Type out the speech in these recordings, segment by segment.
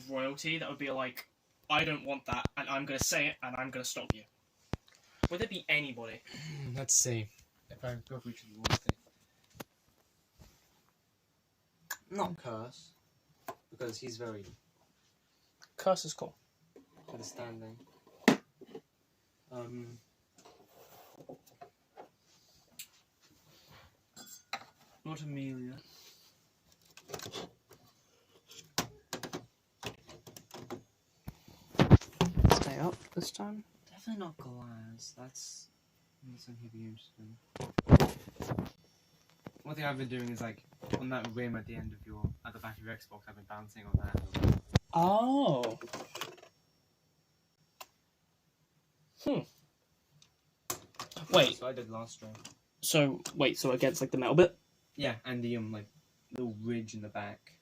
of royalty that would be like, I don't want that, and I'm going to say it, and I'm going to stop you? Would it be anybody? Let's see. If I go for each of the one thing. Not Curse, because he's very Curse is cool. understanding. Not Amelia. Stay up this time? Definitely not Glass. That's something he'd be interested in. One thing I've been doing is like on that rim at the end of at the back of your Xbox, I've been bouncing on that. Oh. Wait. So I did last stream. So against like the metal bit? Yeah, and the like little ridge in the back.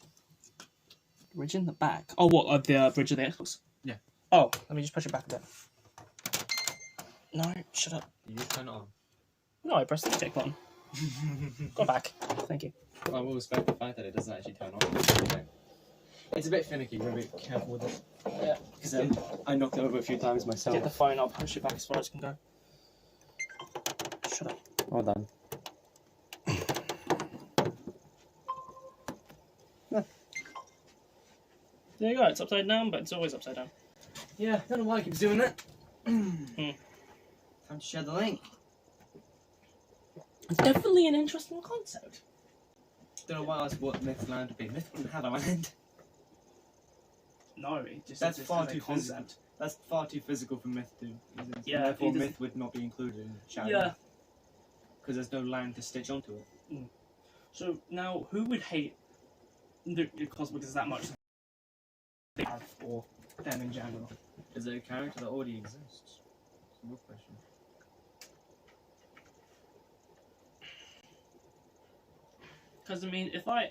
Ridge in the back? Oh, what? The bridge of the Xbox? Yeah. Oh, let me just push it back a bit. No, shut up. You just turn it on. No, I pressed the eject button. Go back. Thank you. I will respect the fact that it doesn't actually turn on. It's a bit finicky, you're a bit careful with it. Yeah. Because I knocked it over a few times myself. Get the phone, I'll push it back as far as it can go. Shut up. Well done. There you go, it's upside down, but it's always upside down. Yeah, I don't know why it keeps doing that. Time to share the link. It's definitely an interesting concept. Don't know why I asked what Mythland would be. Myth wouldn't have a land. No, it just That's exists far as a too concept. That's far too physical for Myth to exist. Yeah, Therefore, it is- Myth would not be included in Shadow. Yeah. Because there's no land to stitch onto it. So now, who would hate the Cosmic is that much they have, or them in general? Is it a character that already exists? It's a real question. Because I mean, if I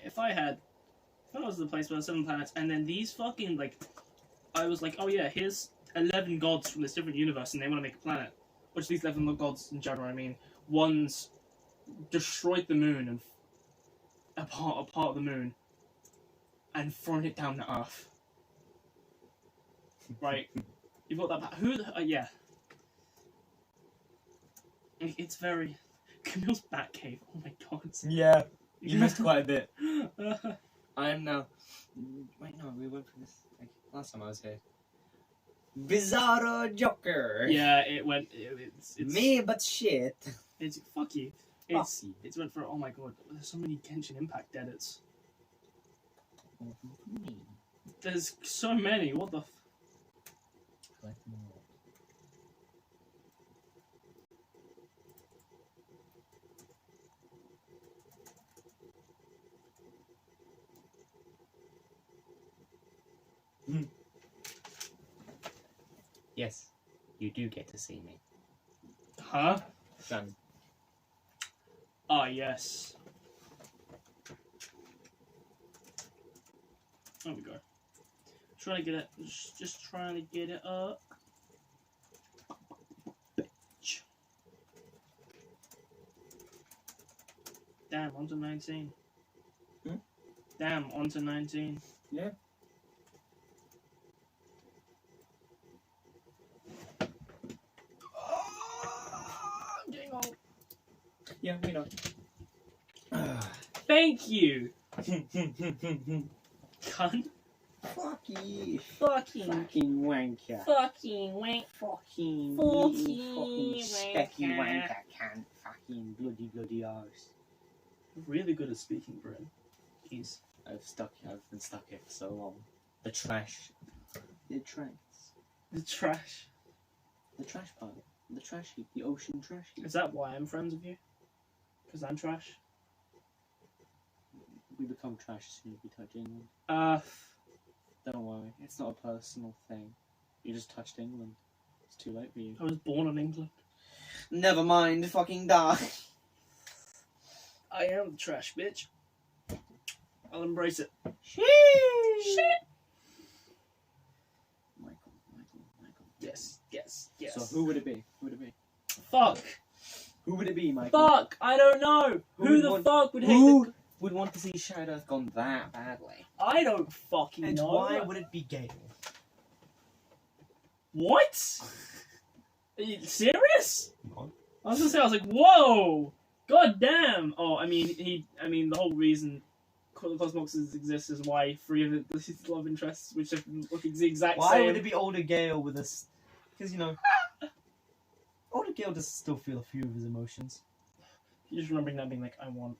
was the place where there 7 planets, and then these fucking like, I was like, oh yeah, here's 11 gods from this different universe, and they want to make a planet. Which these 11 gods in general, I mean, one's destroyed the moon and a part of the moon, and thrown it down to Earth. Right, you've got that. Who? Yeah. It's very Camille's Batcave. Oh my god. Yeah, you missed quite a bit. I am now. Wait, no, we went for this like last time I was here. Bizarro Joker. Yeah, it went. It's me, but shit. It's fuck you. It's went for. Oh my god. There's so many Genshin Impact edits. There's so many. What the? Collect them all. Yes, you do get to see me. Huh? Done. Ah, yes. There we go. Trying to get it. Just trying to get it up. Bitch. Damn, onto 19. Damn, onto 19. Yeah. I'm getting old. Yeah, we know. Thank you, cunt. Fuck you. Fucking wanker. Fucking wank. Fucking Fucking specky wanker. wanker can't fucking bloody arse. Really good at speaking, Bryn. He's. I've been stuck here for so long. The trash. The trash. The trash. The trash part. The trash heap. The ocean trash heap. Is that why I'm friends with you? Because I'm trash? We become trash as soon as we touch England. Don't worry, it's not a personal thing. You just touched England. It's too late for you. I was born in England. Never mind, fucking die. I am the trash, bitch. I'll embrace it. Shit. Michael. Yes. So who would it be? Fuck. Who would it be, Michael? Fuck. I don't know. Who the fuck would hate Who would want to see Shattered Earth gone that badly? I don't fucking And know. why would it be Gale? What? Are you serious? What? I was gonna say, I was like, whoa! God damn! Oh, I mean, the whole reason Cosmox exists is why three of his love interests, which are looking the exact Why same. would it be older Gale with us? Because, you know, older Gale does still feel a few of his emotions. You're just remembering that being like, I want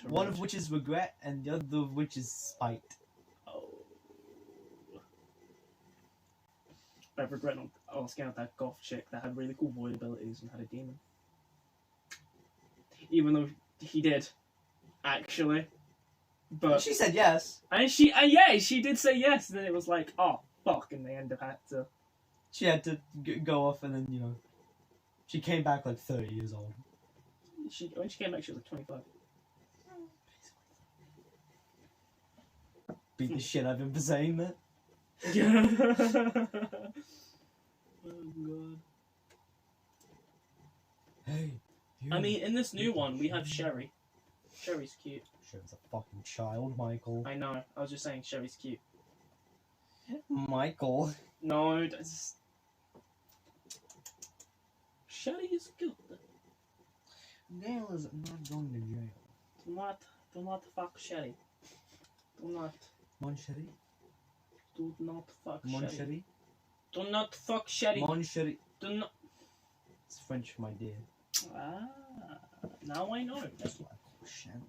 to. One of which is regret, and the other of which is spite. Oh. I regret not asking out that goth chick that had really cool void abilities and had a demon. Even though he did, actually. But She said yes. and she did say yes, and then it was like, oh fuck, and they end up had to. She had to go off, and then, you know, she came back like 30 years old. When she came back, she was like 25. Beat the shit out of him for saying that. Oh god. Hey. You. I mean, in this new one, we have Sherry. Sherry's cute. Sherry's a fucking child, Michael. I know. I was just saying Sherry's cute. Michael. No, that's... Sherry is good. Gale is not going to jail. Do not fuck Sherry. Do not Mon Sherry? fuck Mon Sherry. Sherry? Do not fuck Sherry. Mon Sherry. Do not. It's French, my dear. Ah, now I know. That's what I call Shannon.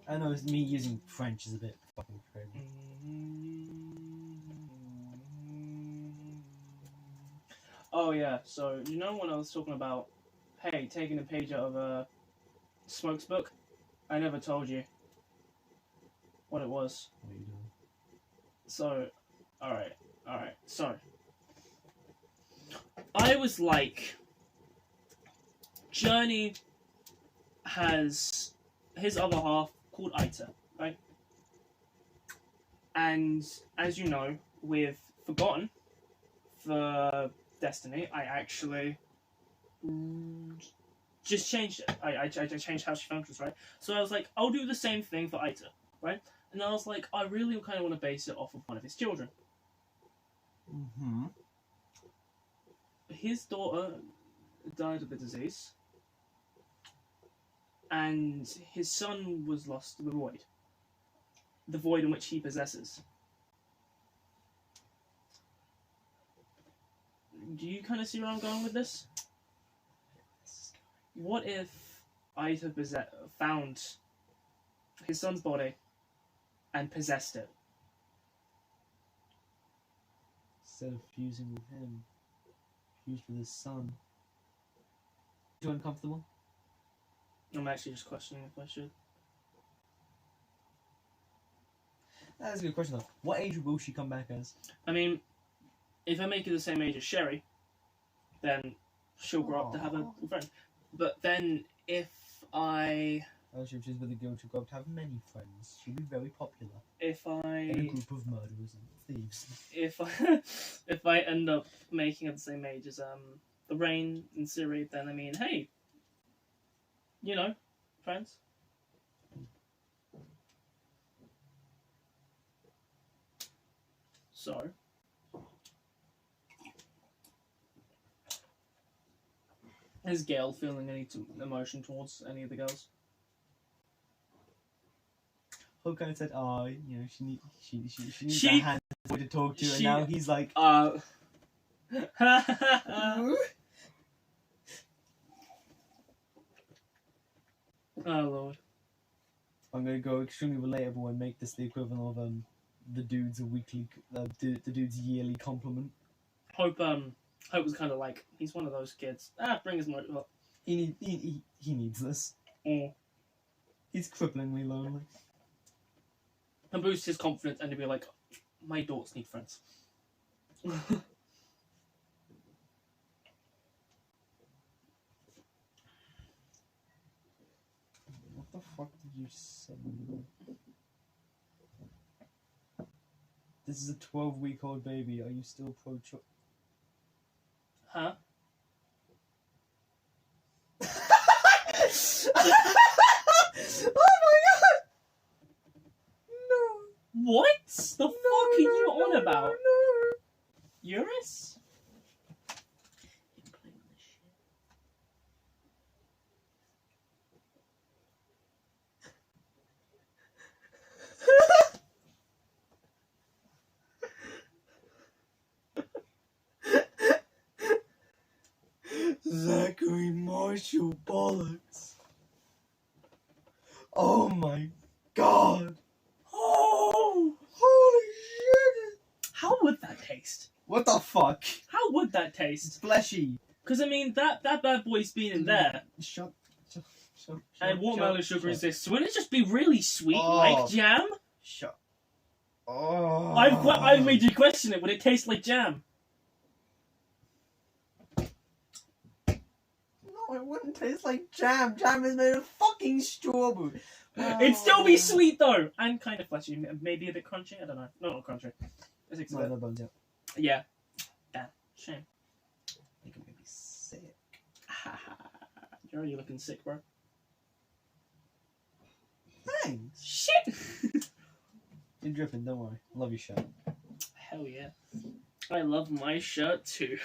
I know it's me using French is a bit fucking crazy. Oh yeah, so you know when I was talking about, hey, taking a page out of Smoke's book? I never told you what it was. What are you doing? So, alright, so. I was like, Journey has his other half called Aita, right? And as you know, with Forgotten, for Destiny, I actually just changed it. I changed how she functions, right? So I was like, I'll do the same thing for Aita, right? And I was like, I really kind of want to base it off of one of his children. Mm-hmm. His daughter died of the disease, and his son was lost to the void. The void in which he possesses. Do you kind of see where I'm going with this? What if Aita found his son's body and possessed it? Instead of fusing with him, fused with his son. You uncomfortable? I'm actually just questioning if I should. That's a good question though. What age will she come back as? I mean, if I make her the same age as Sherry, then she'll grow up to have a friend. But then if I... Oh, if she's with a girl, she'll grow up to have many friends. She'll be very popular. If In a I... group of murderers and thieves. If I end up making her the same age as the Rain and Ciri, then I mean, hey, you know, friends. So, is Gale feeling any emotion towards any of the girls? Hawkeye said, "Oh, you know, she needs She- a hand to talk to," and she- now he's like, Oh Lord. "I'm gonna go extremely relatable and make this the equivalent of the dude's the dude's yearly compliment." Hope was kind of like, he's one of those kids. Bring his motor up. He needs this. Mm. He's cripplingly lonely. And boost his confidence and to be like, my daughters need friends. What the fuck did you say? This is a 12-week-old baby. Are you still pro-choice? Huh? Oh my god! No. What the fuck are you on about? No. Eurus? Zachary Marshall bollocks. Oh my god. Oh! Holy shit. How would that taste? What the fuck? How would that It's taste? fleshy. Because, I mean, that bad boy's been in there, Shut. and watermelon sugar is this. Wouldn't it just be really sweet, like Oh. jam? Shut. Oh. I've made you question it. Would it taste like jam? No, it wouldn't taste like jam. Jam is made of fucking strawberry. It'd still be sweet, though! And kind of fleshy. Maybe a bit crunchy? I don't know. No, not crunchy. It's No, exciting. no bones yet. Yeah. Damn. Shame. You can make me sick. You're already looking sick, bro. Thanks. Shit! You're dripping, don't worry. Love your shirt. Hell yeah. I love my shirt too.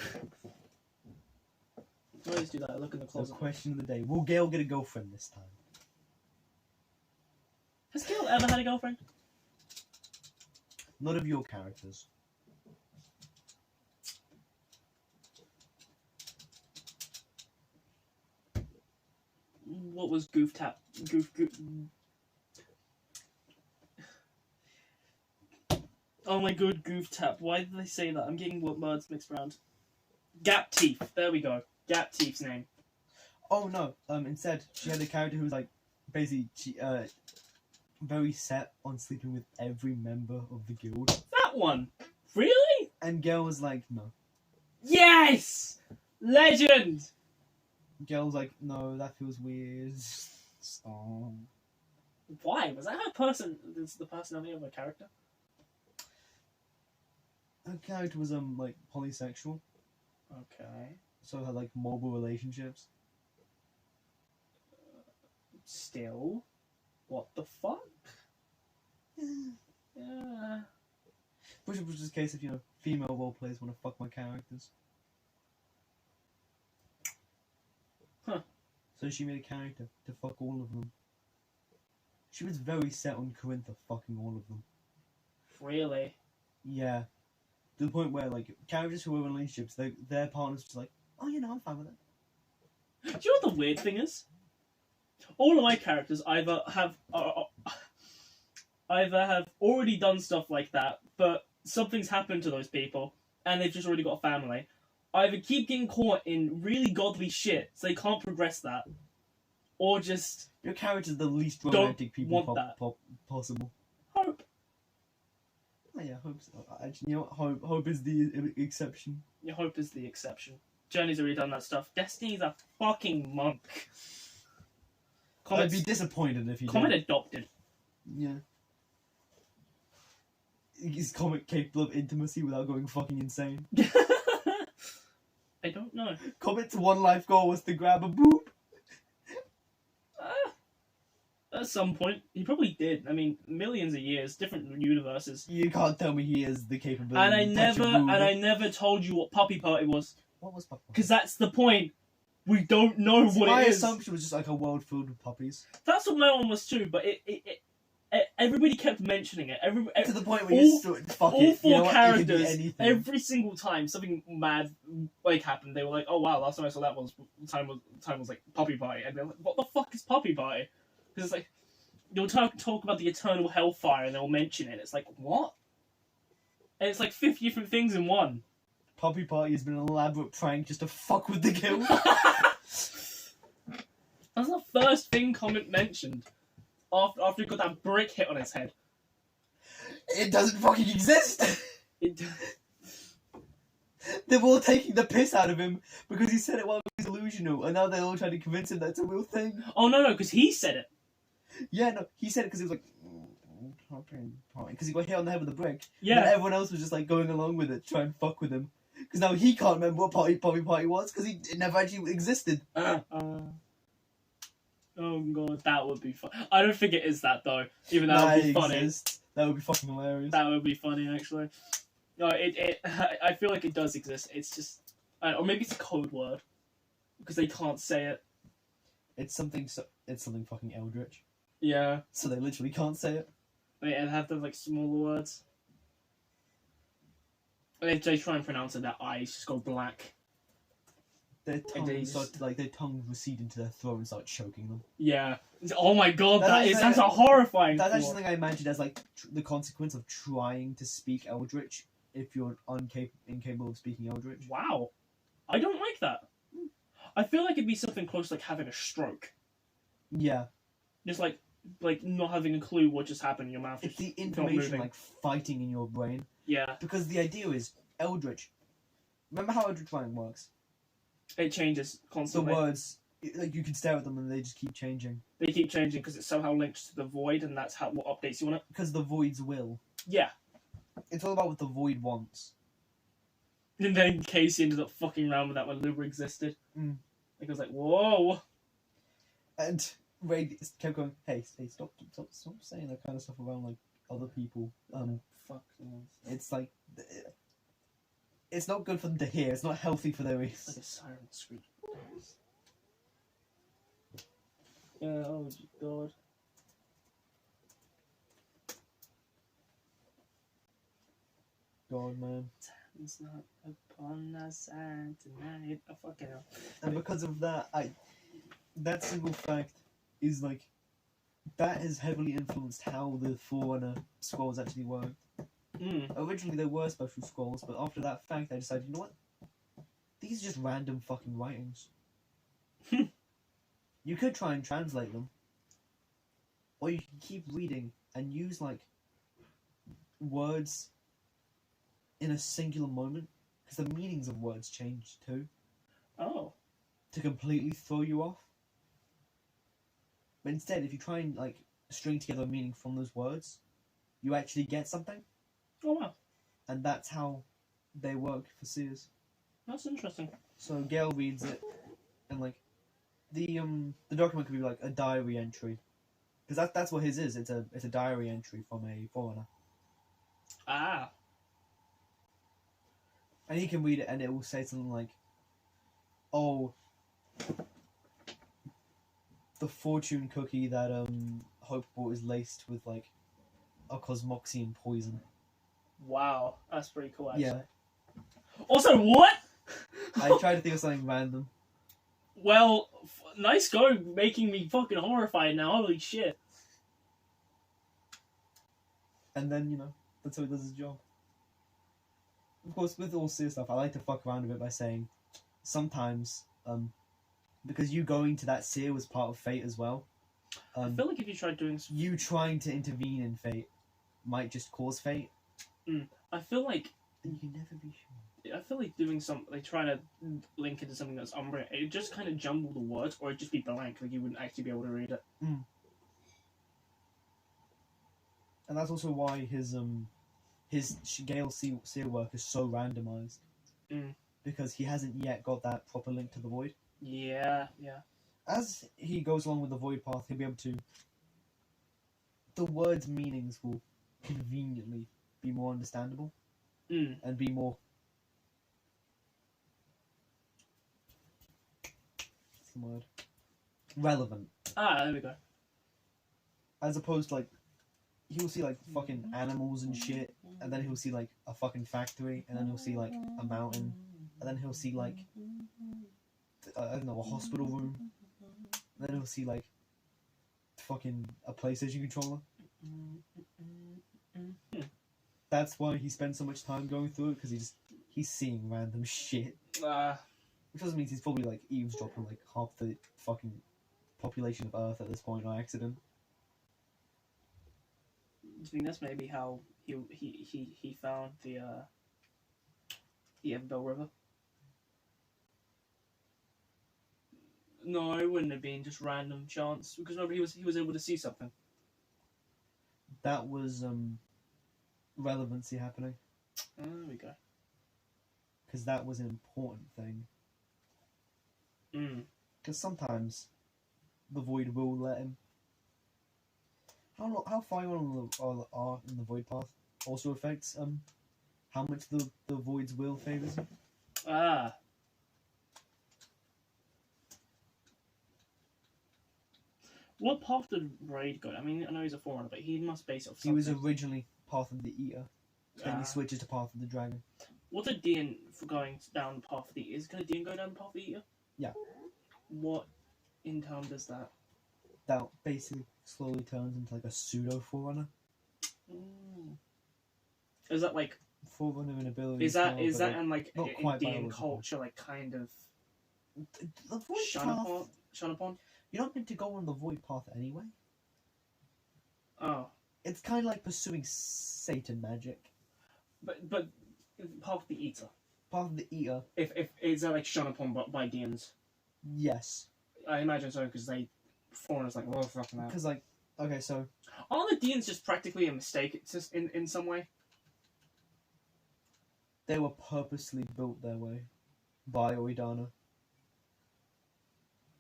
I always do that. I look in the The closet. question of the day. Will Gail get a girlfriend this time? Has Gail ever had a girlfriend? None of your characters. What was Goof Tap? Goof. Oh my god, Goof Tap. Why did they say that? I'm getting words mixed around. Gap Teeth. There we go. Gap Teeth's name. Oh no. Instead, she had a character who was like, basically, very set on sleeping with every member of the guild. That one. Really? And Gail was like, no. Yes! Legend! Gail was like, no, that feels weird. Stop. Why? Was that her person? Is the personality of a character? Her character was like polysexual, Okay. so had like multiple relationships. Still, what the fuck? Yeah. Which was just a case of, female role players want to fuck my characters. Huh. So she made a character to fuck all of them. She was very set on Corintha fucking all of them. Really? Yeah. To the point where, like, characters who were in relationships, their partners was like, oh, I'm fine with it. Do you know what the weird thing is? All of my characters either have already done stuff like that, but something's happened to those people, and they've just already got a family. Either keep getting caught in really godly shit, so they can't progress that, or just Your character's the least Don't romantic people want that. possible. hope. Oh, yeah, hope so. Actually, you know what? Hope is the exception. Your hope is the exception. Journey's already done that stuff. Destiny's a fucking monk. I'd be disappointed if he Comet did. adopted. Yeah. Is Comet capable of intimacy without going fucking insane? I don't know. Comet's one life goal was to grab a boob. At some point, he probably did. I mean, millions of years, different universes. You can't tell me he has the capability. And I to touch a never boob. told you what Puppy Party was, What was Papa? because that's the point. We don't know what My it is. assumption was just like a world filled with puppies. That's what my one was too. But everybody kept mentioning it. To the point where all- you just fuck all it. four You know what? It could be characters, anything. every single time something mad happened, they were like, "Oh wow, last time I saw that was time was like Puppy Party," and they're like, "What the fuck is Puppy Party?" Because it's like you'll talk about the eternal hellfire, and they'll mention it. It's like what? And it's like 50 different things in one. Puppy Party has been an elaborate prank just to fuck with the guild. That's the first thing Comet mentioned after he got that brick hit on his head. It doesn't fucking exist. It, They're all taking the piss out of him because he said it while he was delusional, and now they're all trying to convince him that's a real thing. oh no, because he said it. Yeah, no, he said it because he was like, because he got hit on the head with a brick. Yeah. And everyone else was just like going along with it, trying to fuck with him. Because now he can't remember what Poppy Party was because it never actually existed. Oh god, that would be fun. I don't think it is that though. Even that Nah, would be it funny. exists. That would be fucking hilarious. That would be funny actually. No, I feel like it does exist. It's just, or maybe it's a code word because they can't say it. It's something fucking eldritch. Yeah, So they literally can't say it. they have the like smaller words. And if they try and pronounce it, their eyes just go black. Their they tongues just- their tongues recede into their throat and start choking them. Yeah. Oh my god, That's that's a horrifying. That's actually thought. something I imagined as like the consequence of trying to speak eldritch if you're incapable of speaking eldritch. Wow, I don't like that. I feel like it'd be something close to like having a stroke. Yeah, Just like not having a clue what just happened in your mouth. it's Just the not information moving. like fighting in your brain Yeah, because the idea is eldritch. Remember how eldritch writing works? it changes The constantly. words, like you can stare at them and they just keep changing They keep changing because it's somehow linked to the void, and that's how what updates you on it. because the void's will. Yeah, It's all about what the void wants. and then Casey ended up fucking around with that when Luba existed. Mm. Like I was like, whoa. And Ray kept going, hey, stop saying that kind of stuff around like other people. Fuck. It's like it's not good for them to hear. It's not healthy for their Like ears. a siren screech. Yeah, oh god. God, man. It's not upon us and tonight. Oh, fucking hell. And because of that, that single fact is like that has heavily influenced how the Forerunner scrolls actually work. Originally, there were special scrolls, but after that fact, I decided, you know what? These are just random fucking writings. You could try and translate them, or you can keep reading and use like words in a singular moment, because the meanings of words change too, Oh. to completely throw you off. But instead, if you try and like string together a meaning from those words, you actually get something, Oh wow. and that's how they work for seers. That's interesting. So Gale reads it, and like the document could be like a diary entry, because that's what his is. It's a diary entry from a Forerunner, Ah. and he can read it, and it will say something like, "Oh, the fortune cookie that Hope bought is laced with like a cosmoxian poison." Wow. That's pretty cool actually. Yeah, Also, what? I tried to think of something random. Well, nice go making me fucking horrified now. Holy shit. And then, you know, that's how he does his job. Of course, with all seer stuff, I like to fuck around a bit by saying, sometimes, because you going to that seer was part of fate as well, I feel like if you tried doing you trying to intervene in fate might just cause fate, I feel like and you can never be sure. I feel like doing some like trying to link it to something that's Umbra, it just kind of jumble the words, or it'd just be blank, like you wouldn't actually be able to read it. And that's also why his Gale seer work is so randomized. Mm. Because he hasn't yet got that proper link to the void. Yeah, yeah. As he goes along with the void path, he'll be able to. The words' meanings will conveniently be more understandable and be more. What's the word? Relevant. Ah, there we go. As opposed to like, he'll see like fucking animals and shit, and then he'll see like a fucking factory, and then he'll see like a mountain, and then he'll see like I don't know, a hospital room, and then he'll see like fucking a PlayStation controller. That's why he spends so much time going through it, because he's seeing random shit. Which doesn't mean he's probably like eavesdropping like half the fucking population of Earth at this point on accident. I think that's maybe how he found the Everbell River. No, it wouldn't have been just random chance, because remember he was able to see something. That was relevancy happening. There we go. because that was an important thing. Mm. Because sometimes the void will let him. How far you are in the void path also affects how much the void's will favors you. Ah. What path did Raid go? I mean, I know he's a forerunner, but he must base it off He was something. originally Path of the Eater, then Ah. he switches to Path of the Dragon. What's a Dean for going down the path of the Eater? Is going to Dean go down the path of the Eater? Yeah. What in turn does that? That basically slowly turns into like a pseudo forerunner. Mm. Is that like? Forerunner in ability. Is that and like not in quite Dean biological. culture like kind of the void shun path? upon? You're not meant to go on the void path anyway. Oh, It's kind of like pursuing Satan magic. but path of the Eater. Path of the Eater, If is that like shun upon by Deans? yes, I imagine so because they foreigners like well fucking that. because like okay, so Aren't the Deans just practically a mistake? It's just in some way. they were purposely built their way by Oidana.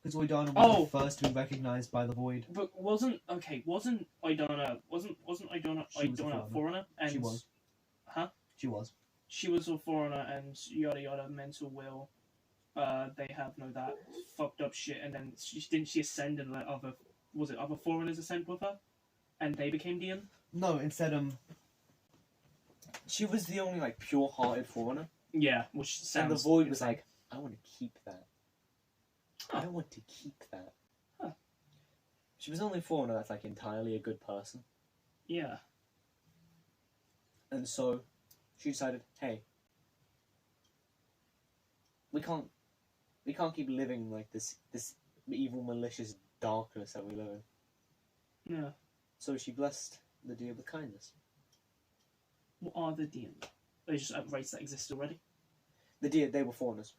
Because Oidana was Oh! the first to be recognized by the void. But wasn't Idana She was a a forerunner? And She was. Huh? She was. She was a foreigner and yada yada mental will. They have no that fucked up shit, and then she ascend and let other foreigners ascend with her, and they became Dean. No, instead She was the only like pure-hearted forerunner, Yeah, which sounds. and the void was like, I want to keep that. Huh. I want to keep that. Huh. She was the only forerunner that's like entirely a good person, Yeah. and so she decided, hey, we can't keep living like this evil, malicious darkness that we live in. Yeah. So she blessed the deer with kindness. What are the Dean? They just a race that existed already. The deer, they were foreigners.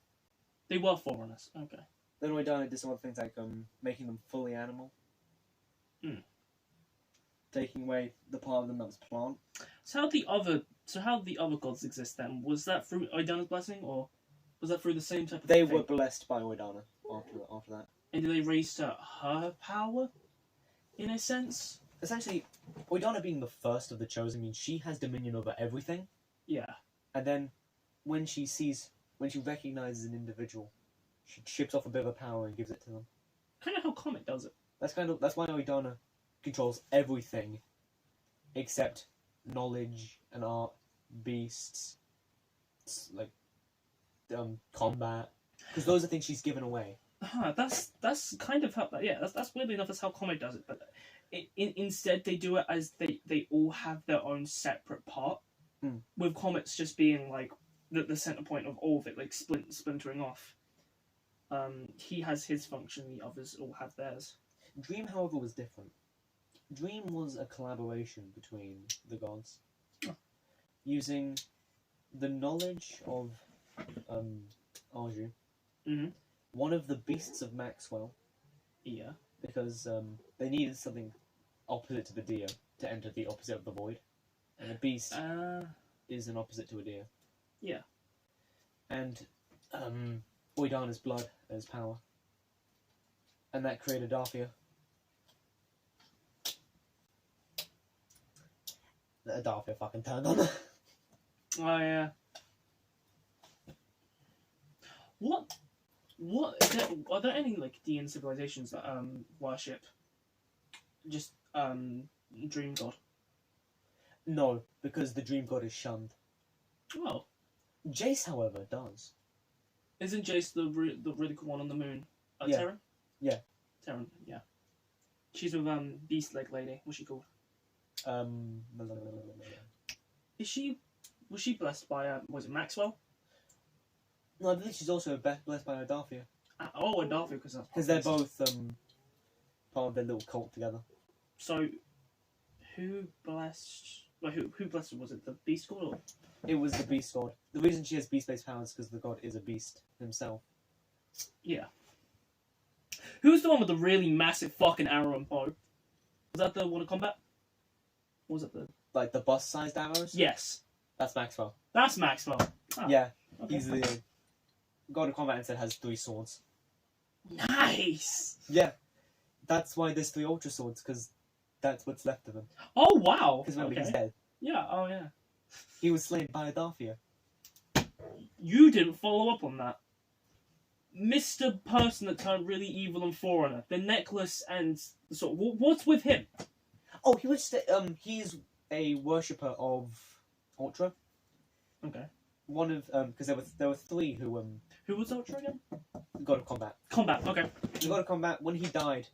They were foreigners. Okay. Then Oidana did some other things like making them fully animal. Hmm. Taking away the part of them that was plant. So how the other gods exist then? Was that through Idana's blessing, or was that through the same type of They thing? were blessed by Oidana after that. And did they raise to her power, in a sense? Essentially, Oidana being the first of the chosen means she has dominion over everything. Yeah. And then when she recognizes an individual, she chips off a bit of her power and gives it to them. Kind of how Comet does it. That's why Oidana controls everything except knowledge and art, beasts, like combat, because those are things she's given away. That's kind of how that's weirdly enough that's how Comet does it, but instead they do it as they all have their own separate part, with Comet's just being like the center point of all of it, like splintering off. He has his function, the others all have theirs. Dream, however, was different. Dream was a collaboration between the gods, using the knowledge of Arju, Mhm. one of the beasts of Maxwell, Yeah. because they needed something opposite to the deer to enter the opposite of the void, and a beast is an opposite to a deer. Yeah. And Oidana's blood as power, and that created Darthia. Darthia fucking turned on her. Oh yeah. What are there any like Dean civilizations that worship just Dream God? No, because the dream god is shunned. Oh, Jace, however, does. isn't Jace the really cool one on the moon? Yeah. Terran? Yeah. Terran, yeah. She's with Beast Leg Lady. What's she called? Was she blessed by was it Maxwell? No, I believe she's also blessed by Darthia. Oh, and Darthia, Because they're both part of their little cult together. So, who blessed? Well, who blessed her? Was it the Beast God? Or? It was the beast god. The reason she has beast-based powers is because the god is a beast himself. Yeah. Who's the one with the really massive fucking arrow and bow? Was that the one of combat? Or was it the? Like the bus-sized arrows? Yes. That's Maxwell. That's Maxwell. Oh. Yeah, Okay. He's the god of combat instead has 3 swords. Nice. Yeah, that's why there's 3 Ultra Swords, because that's what's left of him. Oh wow. Because remember, Okay. he's dead. Yeah. Oh yeah. He was slain by Adarthia. You didn't follow up on that. Mr. Person that turned really evil and Forerunner, the necklace and what's with him? Oh, he was he's a worshipper of Ultra. Okay. One of because there were 3 who Who was Ultra again? god of combat. Combat. Okay. The god of combat, when he died,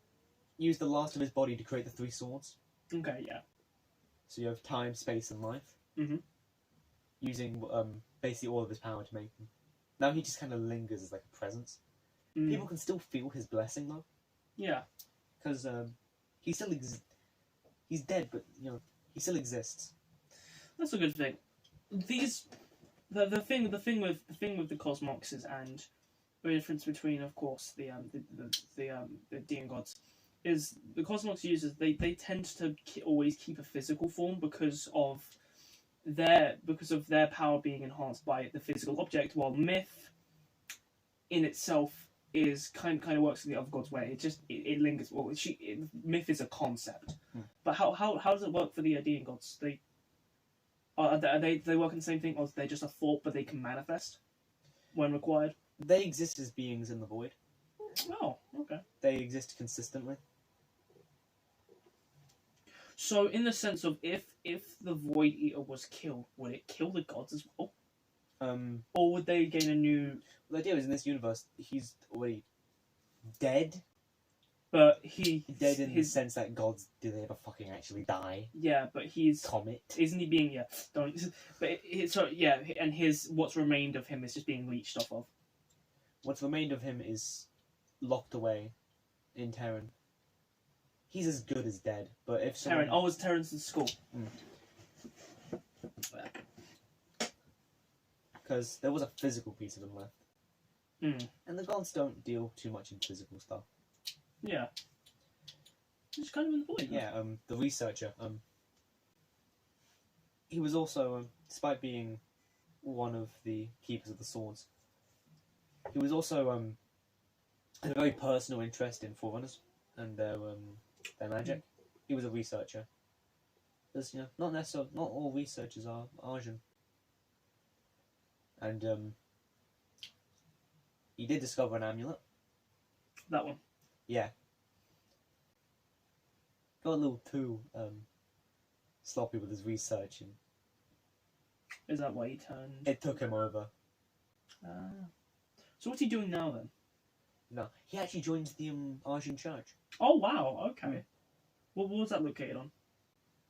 used the last of his body to create the 3 swords. Okay. Yeah. So you have time, space, and life. Mhm. Using basically all of his power to make them. Now he just kind of lingers as like a presence. Mm. People can still feel his blessing though, Yeah. because he still he's dead, but you know he still exists. That's a good thing. The thing with the Cosmoxes and the difference between, of course, the Dean gods is the Cosmox users they tend to always keep a physical form because of their power being enhanced by the physical object, while myth in itself is kind of works in the other gods' way. It lingers. Well, myth is a concept, but how does it work for the Dean gods? They work in the same thing, or they're just a thought, but they can manifest when required. They exist as beings in the void. Oh, okay. They exist consistently. So, in the sense of if the Void Eater was killed, would it kill the gods as well, or would they gain a new? The idea is in this universe he's already dead. But Dead in the sense that gods, do they ever fucking actually die? Yeah, but he's Comet. isn't he being don't but and his what's remained of him is just being leached off of. What's remained of him is locked away in Terran. He's as good as dead, but if someone... Terran. Oh, it's Terran's in school. Because there was a physical piece of him left. Mm. And the gods don't deal too much in physical stuff. Yeah. It's kind of in the void. Yeah, the researcher, he was also, despite being one of the keepers of the swords, he was also had a very personal interest in Forerunners and their magic. He was a researcher. Because, you know, not all researchers are Arjun. And he did discover an amulet. That one. Yeah. Got a little too sloppy with his research, and Is that why he turned? it took him over. So what's he doing now then? No, he actually joined the Arjun Church. Oh wow. Okay. What was that located on?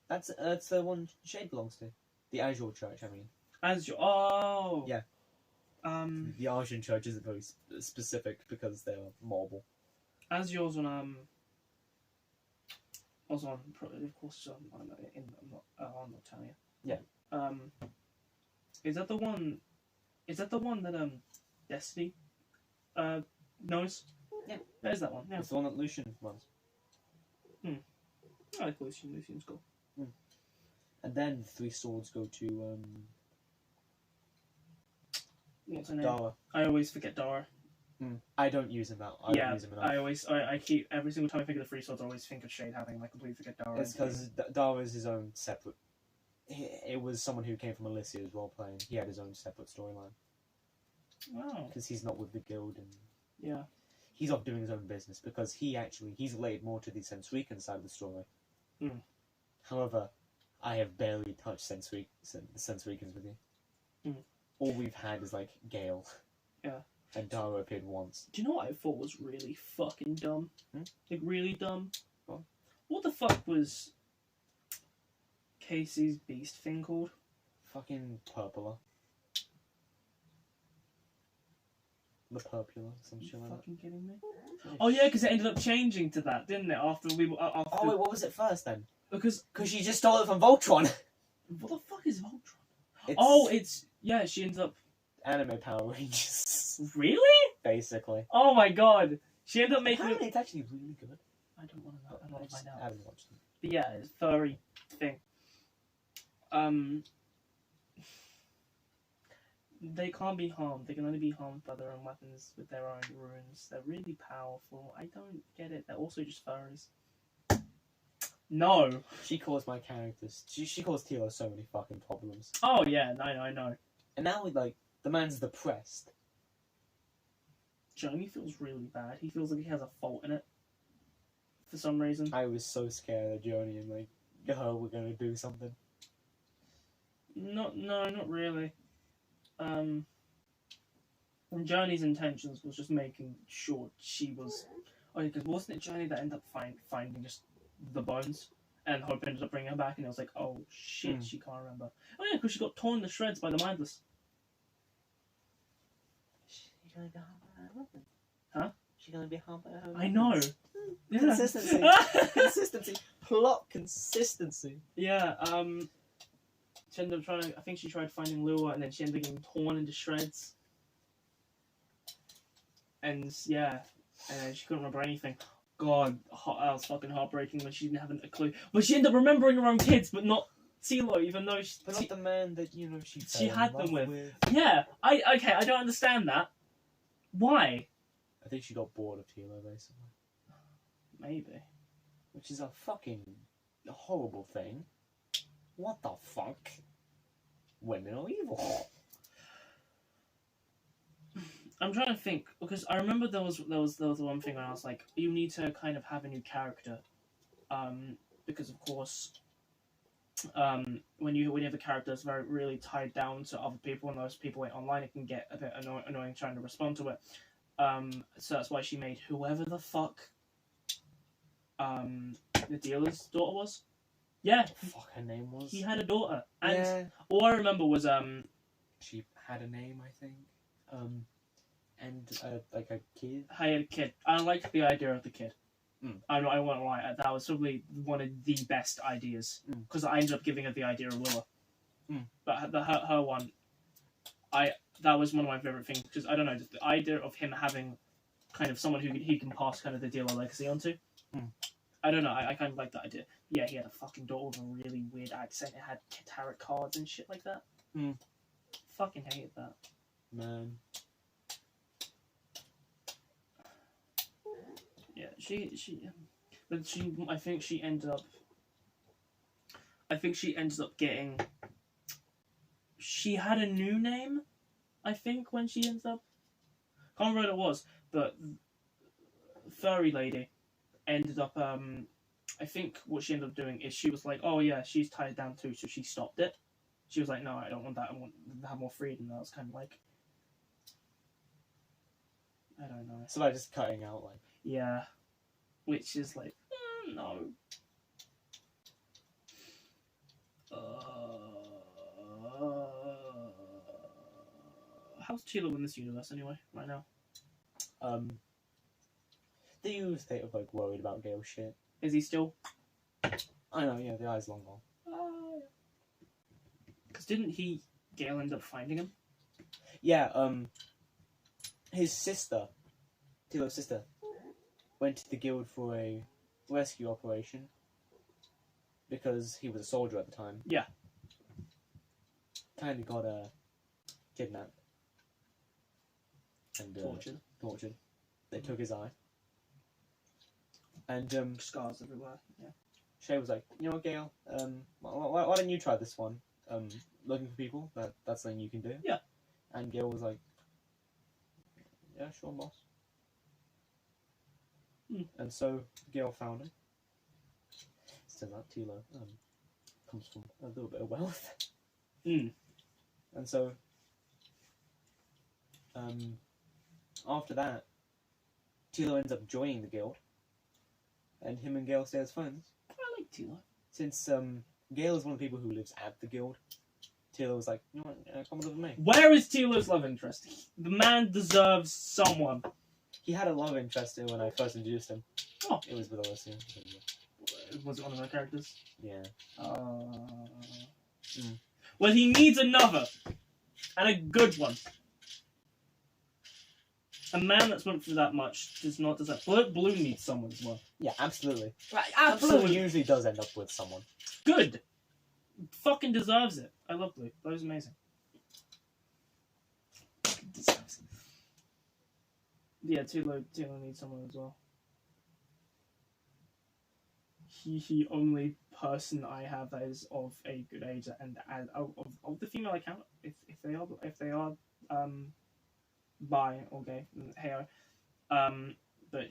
That's the one Shade belongs to. The Azure Church, I mean. As your oh Yeah. The The Arjun Church isn't very specific because they're mobile. as yours on was on of course I'm not telling you. Yeah. Is that the one? Is that the one that Destiny knows? Yeah. There's that one. Yeah. It's the one that Lucian runs. I like Lucian. Lucian's cool. And then 3 swords go to What's her name? Dara. I always forget Dara. I don't use him that. I don't use him enough. I keep every single time I think of the free swords, I always think of Shade having like completely forget Dara. It's because Dara is his own separate. It was someone who came from Elysia as well playing. He had his own separate storyline Wow. because he's not with the guild and Yeah. he's off doing his own business because he's related more to the Sensrican side of the story. However, I have barely touched the Sensricans with you. All we've had is like Gale. Yeah. And Dara appeared once. Do you know what I thought was really fucking dumb? Like really dumb. What? What the fuck was Casey's beast thing called? Fucking Purpula. The Purpula, some shit Are you like that. fucking kidding me? Oh yeah, because it ended up changing to that, didn't it? After we were after Oh wait, what was it first then? because Because she just stole it from Voltron. what the fuck is Voltron? It's She ends up anime Power Rangers, really. basically. Oh my god, she ended up making Apparently, it. it's actually really good. I don't want to know. I don't want to find I out. haven't watched it. But yeah, it's furry thing. They can't be harmed. They can only be harmed by their own weapons with their own runes. They're really powerful. I don't get it. They're also just furries. No. She caused my characters. She caused Tilo so many fucking problems. Oh yeah, I know. And now, like, the man's depressed. Johnny feels really bad. He feels like he has a fault in it. For some reason. I was so scared that Joni and, like, her were gonna do something. No, not really. Journey's intentions was just making sure she was. Oh, because wasn't it Journey that ended up finding just the bones, and Hope ended up bringing her back, and it was like, oh shit, she can't remember. Oh yeah, because she got torn to shreds by the Mindless. She's gonna be harmed by her weapon. Huh? She's gonna be harmed by her I know. Yeah. Consistency. Consistency. Plot consistency. Yeah. She ended up trying. I think she tried finding Lua, and then she ended up getting torn into shreds. And yeah, and then she couldn't remember anything. God, that was fucking heartbreaking when she didn't have a clue. But she ended up remembering her own kids, but not Tilo, even though she. But not the man that she she fell had in them love with. Yeah, I don't understand that. Why? I think she got bored of Tilo, basically. Maybe. Which is a fucking horrible thing. What the fuck? Women are evil. I'm trying to think because I remember there was one thing when I was like, you need to kind of have a new character, because of course, when you have a character that's really tied down to other people and those people went online, it can get a bit annoying trying to respond to it. So that's why she made whoever the fuck, the dealer's daughter was. Yeah, Fuck, her name was. he had a daughter, and Yeah. all I remember was She had a name, I think. And like a kid. I had a kid. I liked the idea of the kid. Mm. I won't lie. That was probably one of the best ideas because I ended up giving her the idea of Lua. Mm. But her one, that was one of my favorite things because I don't know the idea of him having kind of someone who he can pass kind of the dealer legacy onto. Mm. I don't know. I kind of like that idea. Yeah, he had a fucking daughter with a really weird accent. It had tarot cards and shit like that. Mm. Fucking hated that. Man. Yeah, I think she ended up getting. She had a new name, I think, when she ended up. Can't remember what it was, but furry lady ended up. I think what she ended up doing is she was like, oh yeah, she's tied down too, so she stopped it. She was like, no, I don't want that. I want to have more freedom. And I was kind of like, I don't know. So like just cutting out like. Yeah, which is like, no. How's Tilo in this universe anyway, right now? The usual state of like worried about Gale shit. Is he still? I know, yeah, the eye's long gone. Because didn't Gale end up finding him? Yeah, his sister, Tilo's sister, went to the guild for a rescue operation because he was a soldier at the time. Yeah. Kinda got kidnapped. And tortured. They took his eye. And Scars everywhere. Yeah. Shay was like, you know what, Gale? Why don't you try this one? Looking for people. That's something you can do. Yeah. And Gale was like, yeah, sure, boss. And so Gale found him. Turns out Tilo comes from a little bit of wealth. And so after that, Tilo ends up joining the guild, and him and Gale stay as friends. I like Tilo. Since Gale is one of the people who lives at the guild, Tilo was like, you know what, come live with me. Where is Tilo's love interest? The man deserves someone. He had a love interest in when I first introduced him. Oh. It was with Alicia. Was it one of her characters? Yeah. Well, he needs another. And a good one. A man that's went through that much does not deserve. Blue needs someone as well. Yeah, absolutely. Right, Blue usually does end up with someone. Good. Fucking deserves it. I love Blue. Blue's amazing. Yeah, Tulo needs someone as well. He only person I have that is of a good age, and of the female account, if they are bi or gay, hey, but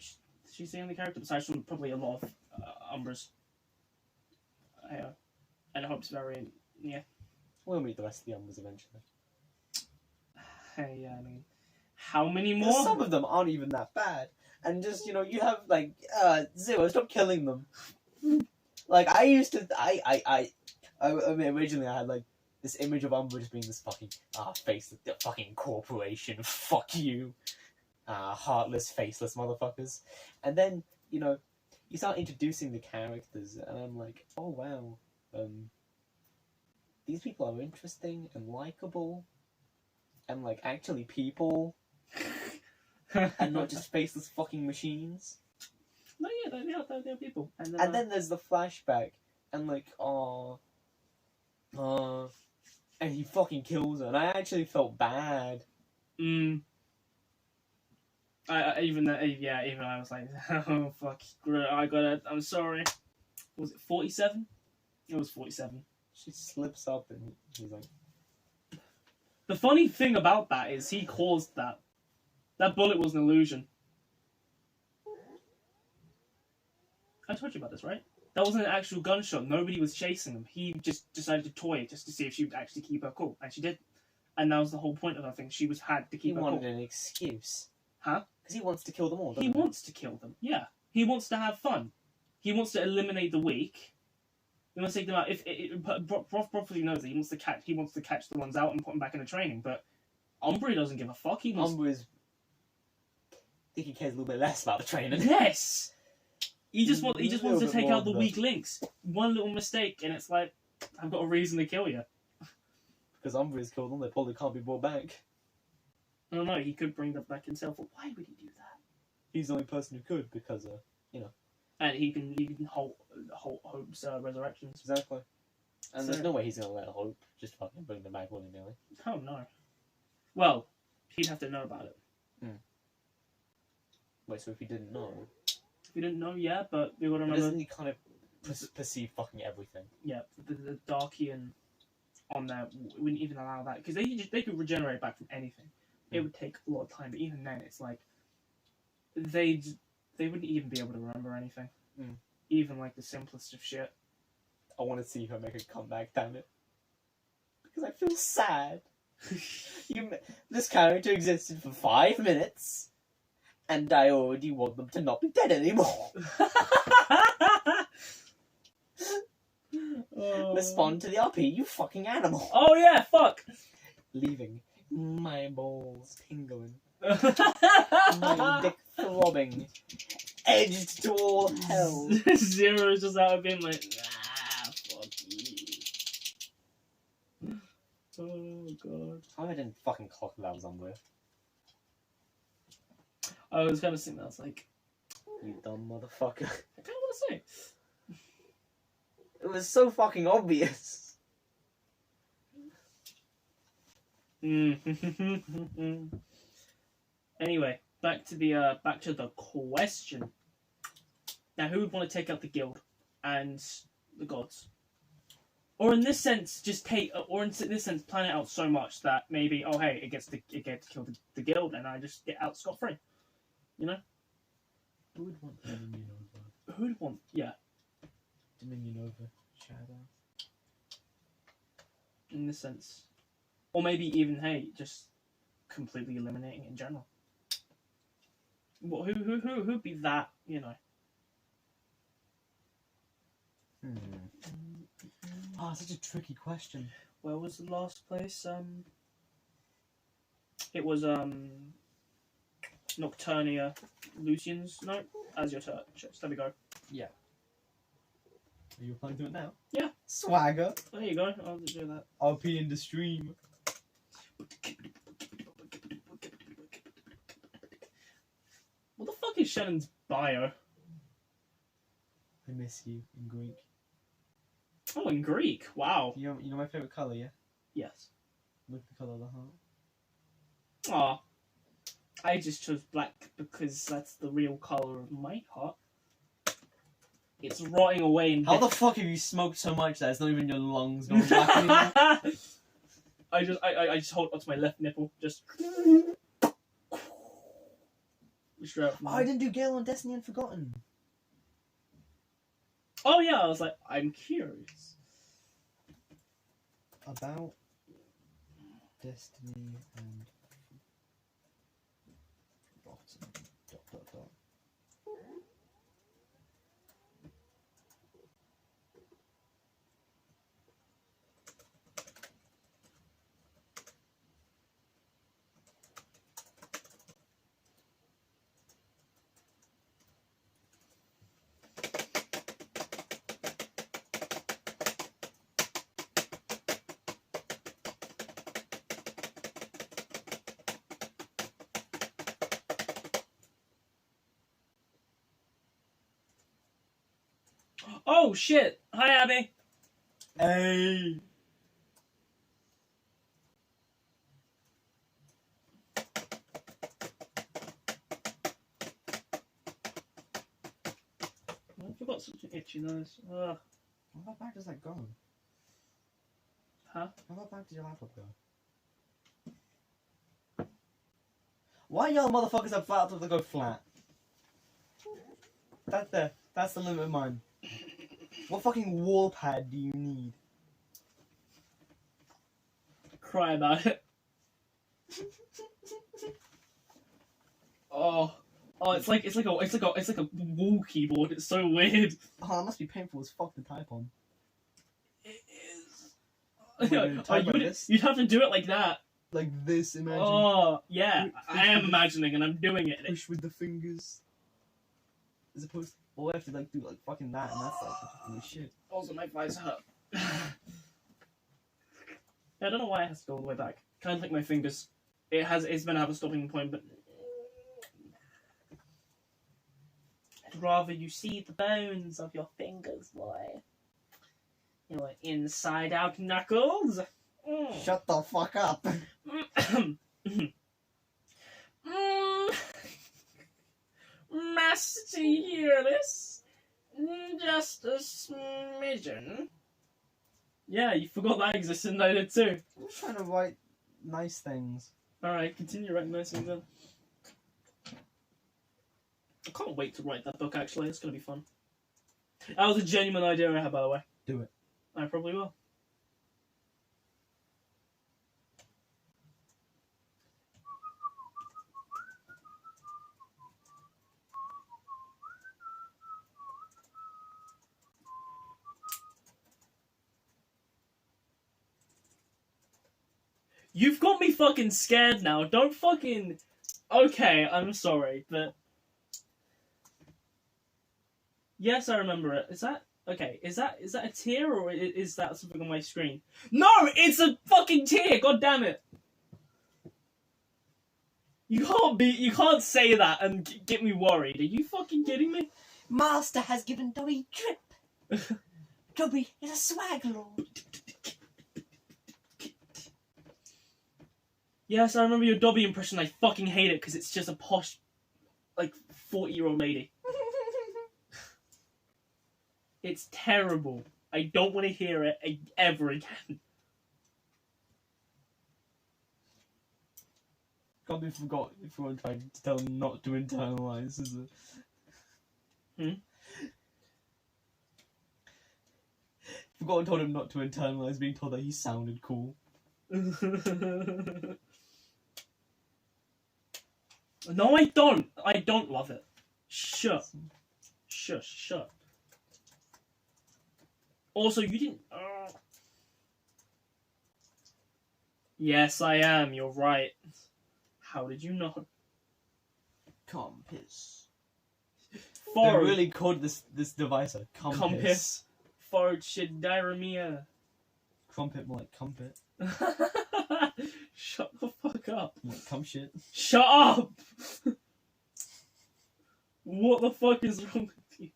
she's the only character besides from probably a lot of Umbras. Hey, and Hope's very yeah. We'll meet the rest of the Umbers eventually. Hey, yeah, I mean, how many 'Cause more? some of them aren't even that bad. And just, you know, you have, like, Zero, stop killing them. Like, I used to, I mean, originally I had, like, this image of Umbra just being this fucking, face of the fucking corporation, fuck you. Heartless, faceless motherfuckers. And then, you know, you start introducing the characters, and I'm like, oh wow, these people are interesting and likable, and, like, actually people, and not just faceless fucking machines. No, yeah, they're people. And then there's the flashback, and like, and he fucking kills her, and I actually felt bad. Even I was like, oh fuck, I got it. I'm sorry. Was it 47? It was 47. She slips up, and he's like, The funny thing about that is he caused that. That bullet was an illusion. I told you about this, right? That wasn't an actual gunshot. Nobody was chasing him. He just decided to toy it just to see if she would actually keep her cool, and she did. And that was the whole point of her thing. She had to he keep her wanted cool. an excuse. Huh? Because he wants to kill them all, doesn't He wants to kill them. Yeah, he wants to have fun. He wants to eliminate the weak. He wants to take them out. Broth probably knows that he wants to catch the ones out and put them back into training. But Umbra doesn't give a fuck. He wants. Umbra is... I think he cares a little bit less about the training. Yes. He just wants to Little take bit out the more, weak links. One little mistake, and it's like, I've got a reason to kill you. Because Umbra has killed them, they probably can't be brought back. I don't know. He could bring them back himself, but why would he do that? He's the only person who could, because, And he can halt Hope's resurrections. exactly. And So- there's no way he's gonna let Hope just fucking bring them back willy-nilly. Oh no. Well, he'd have to know about it. Wait, so if he didn't know, If we didn't know, yeah, but we gotta but remember. doesn't he kind of perceive fucking everything? Yeah, the Darkian on there wouldn't even allow that because they could regenerate back from anything. It would take a lot of time, but even then, it's like they wouldn't even be able to remember anything, even like the simplest of shit. I want to see her make a comeback, damn it. Because I feel sad. This character existed for 5 minutes, and I already want them to not be dead anymore. Respond to the RP, you fucking animal. Oh yeah, fuck. Leaving my balls tingling, my my dick throbbing, edged to all hell. Zero is just out of being like, fuck you. Oh god. I didn't fucking clock that was Umbra. I was kind of thinking that. I was like, You dumb motherfucker. I kind of want to say. It was so fucking obvious. Anyway, back to the question. Now, who would want to take out the guild and the gods? Or in this sense, plan it out so much that maybe, oh hey, it gets to kill the guild, and I just get out scot free. You know? Who would want Dominion over? Who would want? Yeah. Dominion over Shadow. In this sense, or maybe even hey, just completely eliminating it in general. Well, who'd be that? You know. Such a tricky question. Where was the last place? It was Nocturnia, Lucian's. No, as your church. There we go. Are you applying to it now? Yeah. Swagger. There you go. I'll do that. RP in the stream. What the fuck is Shannon's bio? I miss you in Greek. Oh, in Greek. Wow. You know my favourite colour, yeah? Yes. Look at the colour of the heart. Aw. I just chose black because that's the real color of my heart. It's rotting away in How the fuck have you smoked so much that it's not even your lungs going black anymore? I just hold onto my left nipple, just. Straight out from Oh, I didn't do Gale on Destiny Unforgotten. Oh yeah, I was like, I'm curious. About Destiny and Forgotten. ... Oh shit! Hi Abby. Hey! I've got such an itchy nose. Ugh. How far back does that go? Huh? How far back does your laptop go? Why y'all motherfuckers have laptops that go flat? That's the limit of mine. What fucking wall pad do you need? Cry about it. Oh, it's like a wall keyboard. It's so weird. Oh, it must be painful as fuck to type on. It is. Wait, Oh, type like this? you'd have to do it like that. Like this, imagine. Oh, yeah. Push I am with the- imagining, and I'm doing it. Push with the fingers. As opposed to, well, I have to like do like fucking that, and that's like ridiculous shit. Also, my thighs hurt. I don't know why it has to go all the way back. Kind of like my fingers. It's meant to have a stopping point, but I'd rather you see the bones of your fingers, boy. Your inside out knuckles. Mm. Shut the fuck up. Master, you hear this? Just a smidgen. Yeah, you forgot that existed, and I did too. I'm just trying to write nice things. Alright, continue writing those things then. I can't wait to write that book, actually. It's going to be fun. That was a genuine idea I had, by the way. Do it. I probably will. You've got me fucking scared now. Don't fucking... Okay, I'm sorry, but... Yes, I remember it. Is that... Okay, is that a tear, or is that something on my screen? No! It's a fucking tear! God damn it! You can't say that and get me worried. Are you fucking kidding me? Master has given Dobby drip. Dobby is a swag lord. Yes, I remember your Dobby impression. I fucking hate it because it's just a posh, like, 40-year-old lady. It's terrible. I don't want to hear it ever again. Can't be forgot if you want to try to tell them not to internalize, is it? Forgot and told him not to internalize being told that he sounded cool. No, I don't. I don't love it. Shut. Shut. Also, you didn't... Yes, I am. You're right. How did you know? Compass. They Ford. really called this device a compass. Compass. Ford Shidaramia. Crumpet more like cumpet. Shut the fuck up. Like cum shit. Shut up! What the fuck is wrong with you?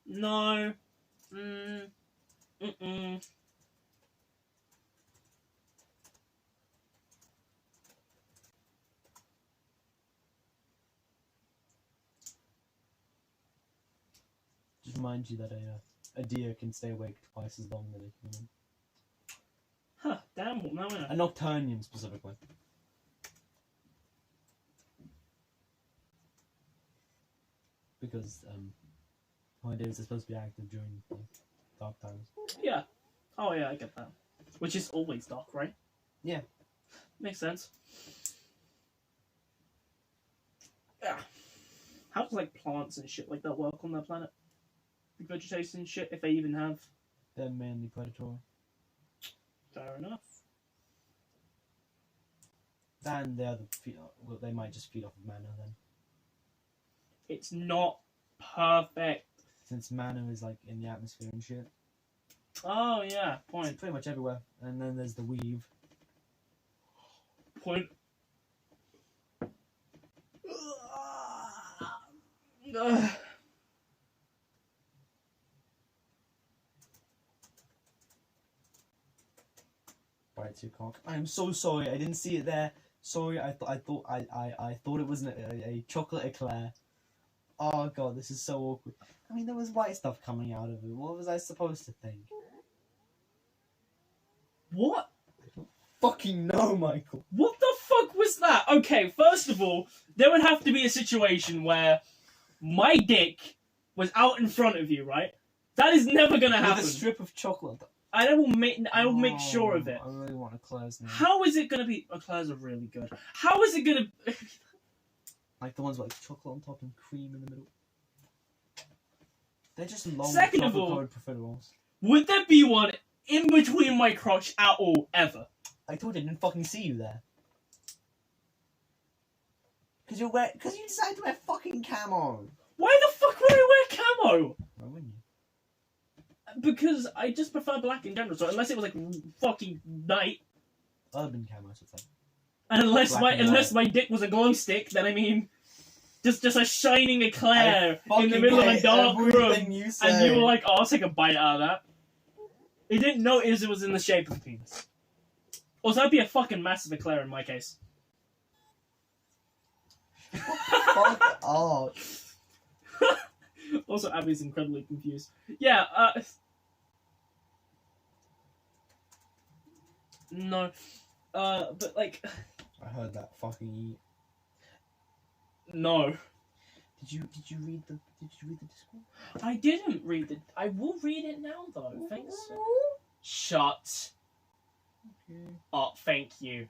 No. Mm-mm. Just remind you that a deer can stay awake twice as long than a human. Huh, damn, well, now I know. A nocturnian specifically. Because holidays are supposed to be active during like, dark times. Yeah. Oh, yeah, I get that. Which is always dark, right? Yeah. Makes sense. Yeah. How does, like, plants and shit like that work on that planet? Like, vegetation and shit, if they even have. They're mainly predatory. Fair enough. And well, they might just feed off of mana then. It's not perfect. Since mana is like in the atmosphere and shit. Oh, yeah, It's point. pretty much everywhere. And then there's the weave. Point. Bites your cock. I am so sorry. I didn't see it there. Sorry. I thought it was a chocolate eclair. Oh god, this is so awkward. I mean, there was white stuff coming out of it. What was I supposed to think? What? Fucking no, Michael. What the fuck was that? Okay, first of all, there would have to be a situation where my dick was out in front of you, right? That is never gonna happen. With a strip of chocolate. I will make sure of it. I really want eclairs now. How is it gonna be? Eclairs are really good. How is it gonna? Like the ones with like chocolate on top and cream in the middle. They're just long Second of all- chocolate-covered profiteroles. Would there be one in between my crotch at all ever? I told you I didn't fucking see you there. Because you decided to wear fucking camo. Why the fuck would I wear camo? Why wouldn't you? Because I just prefer black in general. So unless it was like fucking night, Urban camo, I should say. and Black and unless my dick was a glow stick, then I mean, just a shining eclair I in the middle of a fucking dark hate everything room, you say. and you were like, "Oh, I'll take a bite out of that." He didn't notice it was in the shape of a penis. Also, that'd be a fucking massive eclair in my case. Fuck off. Also, Abby's incredibly confused. Yeah, no. But like, I heard that fucking eat. no. Did you read the Discord? I didn't read it. I will read it now, though. Thanks. Shut up. Thank you.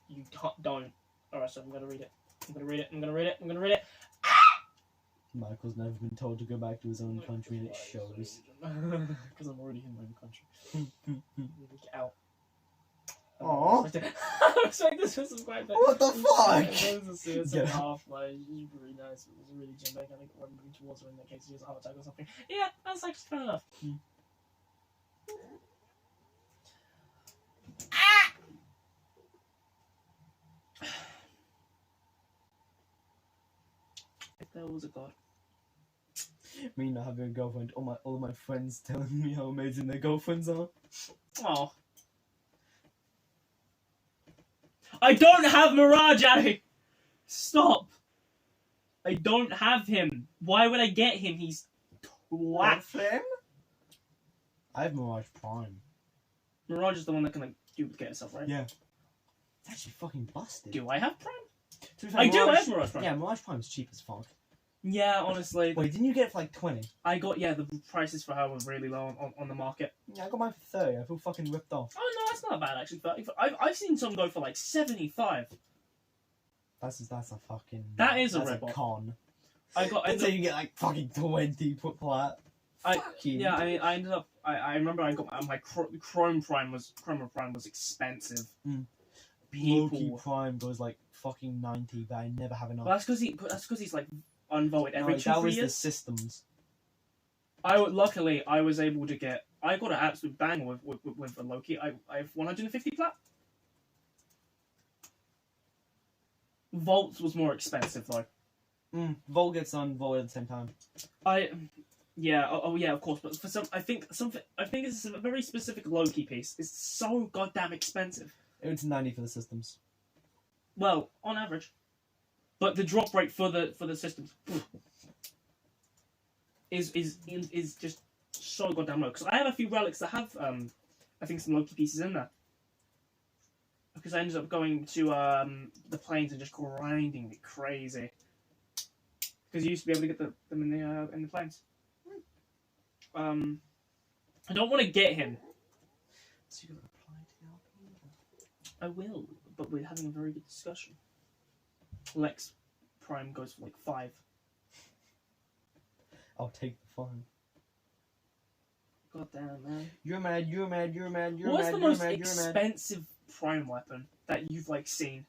You don't. Alright, so I'm gonna read it. I'm gonna read it. Michael's never been told to go back to his own country, and it shows. Because I'm already in my own country. Get out. Aw. I expect this was quite bad. What the fuck? It was a Get suicide out. half, like, it was really nice. It was really gym-like. I think when moving towards her in that case, she has a heart attack or something. Yeah, that's actually fair enough. If there was a god. Me not having a girlfriend, all of my friends telling me how amazing their girlfriends are. Oh. I don't have Mirage, Abby! Stop! I don't have him. Why would I get him? He's twat. Him? I have Mirage Prime. Mirage is the one that can like duplicate itself, right? Yeah. It's actually fucking busted. Do I have Prime? To be fair, I do Mirage- have Mirage Prime. Yeah, Mirage Prime's cheap as fuck. Yeah, honestly. Wait, didn't you get it for like 20? I got, yeah, the prices for her were really low on the market. Yeah, I got mine for 30. I feel fucking ripped off. Oh, no, that's not bad, actually. But I've seen some go for like 75. That's a fucking... That is a that's rip-off. con. I Until you get like fucking 20 put flat. I- Fuck you. Yeah, I mean, I ended up. I remember I got my Chroma Prime was expensive. Mm. People. Loki Prime goes like fucking 90, but I never have enough. Well, that's because he's like unvoted every No, 2-3 that was years. the systems. Luckily I was able to get. I got an absolute banger with a Loki. I have 150 plat. Volts was more expensive though. Volt gets on Volt at the same time. Yeah, oh yeah, of course. But for I think it's a very specific Loki piece. It's so goddamn expensive. It's 90 for the systems. Well, on average, but the drop rate for the systems is just so goddamn low. Because I have a few relics that have I think some Loki pieces in there. Because I ended up going to the plains and just grinding it crazy. Because you used to be able to get them in the plains. I don't want to get him. So you're gonna apply to the RP? I will, but we're having a very good discussion. Lex Prime goes for like 5. I'll take the fine. God damn, man. You're mad, you're mad, you're mad, you're What's mad, the you're most mad, you're mad. expensive Prime weapon that you've like seen?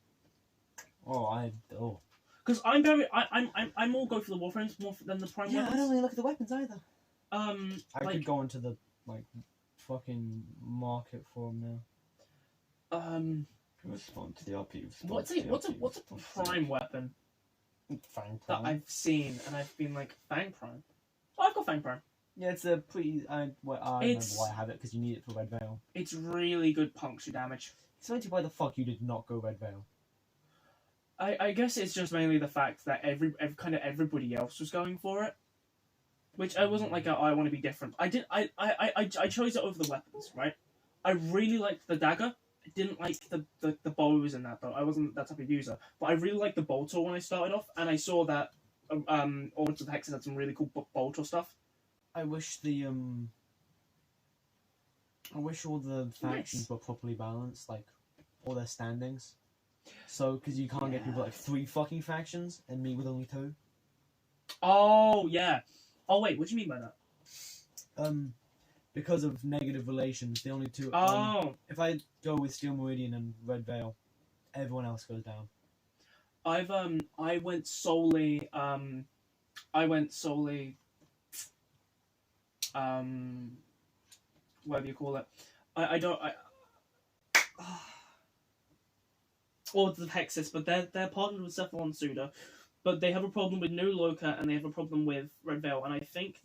Oh. Because I'm more go for the Warframes more than the Prime Yeah, I weapons. don't really look at the weapons either. I like could go into the fucking market for them now. Respond to the RP. What's a Prime weapon Fang that Prime. I've seen and I've been like Fang Prime? Oh, I've got Fang Prime. Yeah, it's a pretty. I remember It's- why I have it because you need it for Red Veil. It's really good puncture damage. Explain to you why the fuck you did not go Red Veil. I guess it's just mainly the fact that everybody else was going for it, which I wasn't like I want to be different. I chose it over the weapons, right? I really liked the dagger. I didn't like the bows in that though. I wasn't that type of user, but I really liked the bolter when I started off, and I saw that Origins of Hexes had some really cool bolter stuff. I wish all the factions were properly balanced, like all their standings. So, because you can't get people like 3 fucking factions and me with only 2. Oh yeah. Oh wait, what do you mean by that? Because of negative relations, the only 2. Oh, If I go with Steel Meridian and Red Veil, everyone else goes down. I went solely whatever you call it. Orders of Hexus, but they're partnered with Cephalon Suda, but they have a problem with New Loka and they have a problem with Red Veil, and I think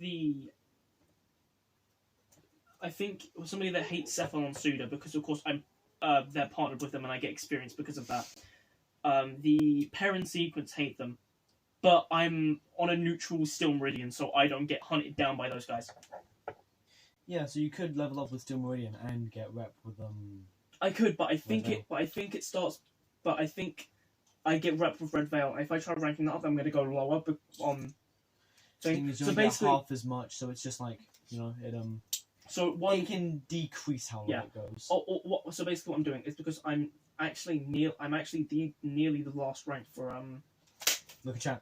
somebody that hates Cephalon Suda because of course they're partnered with them and I get experience because of that. The Perrin Sequence hate them, but I'm on a neutral Steel Meridian, so I don't get hunted down by those guys. Yeah, so you could level up with Steel Meridian and get rep with I could, but I think Red I get rep with Red Veil. If I try ranking that up, I'm going to go lower on thing. thing is you So only get basically, half as much, so it's just like it can decrease how long it goes. So basically, what I'm doing is because I'm actually nearly the last rank for Look at chat.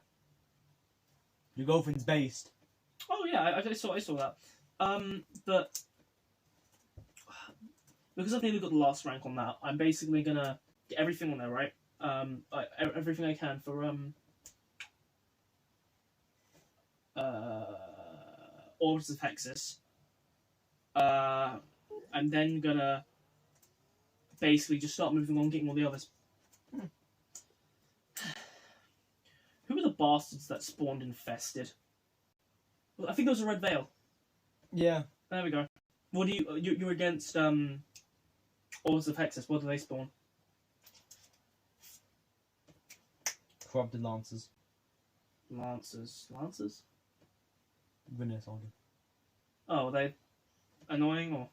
Your girlfriend's based. Oh yeah, I saw that. But because I've nearly got the last rank on that, I'm basically gonna get everything on there, right? Everything I can for Orders of Hexus. I'm then gonna basically just start moving on, getting all the others. Who are the bastards that spawned infested? Well, I think those are Red Veil. Yeah. There we go. What do you're against Orders of Hexus? What do they spawn? Corrupted Lancers. Lancers. Vanilla Soldier. Oh, are they annoying or?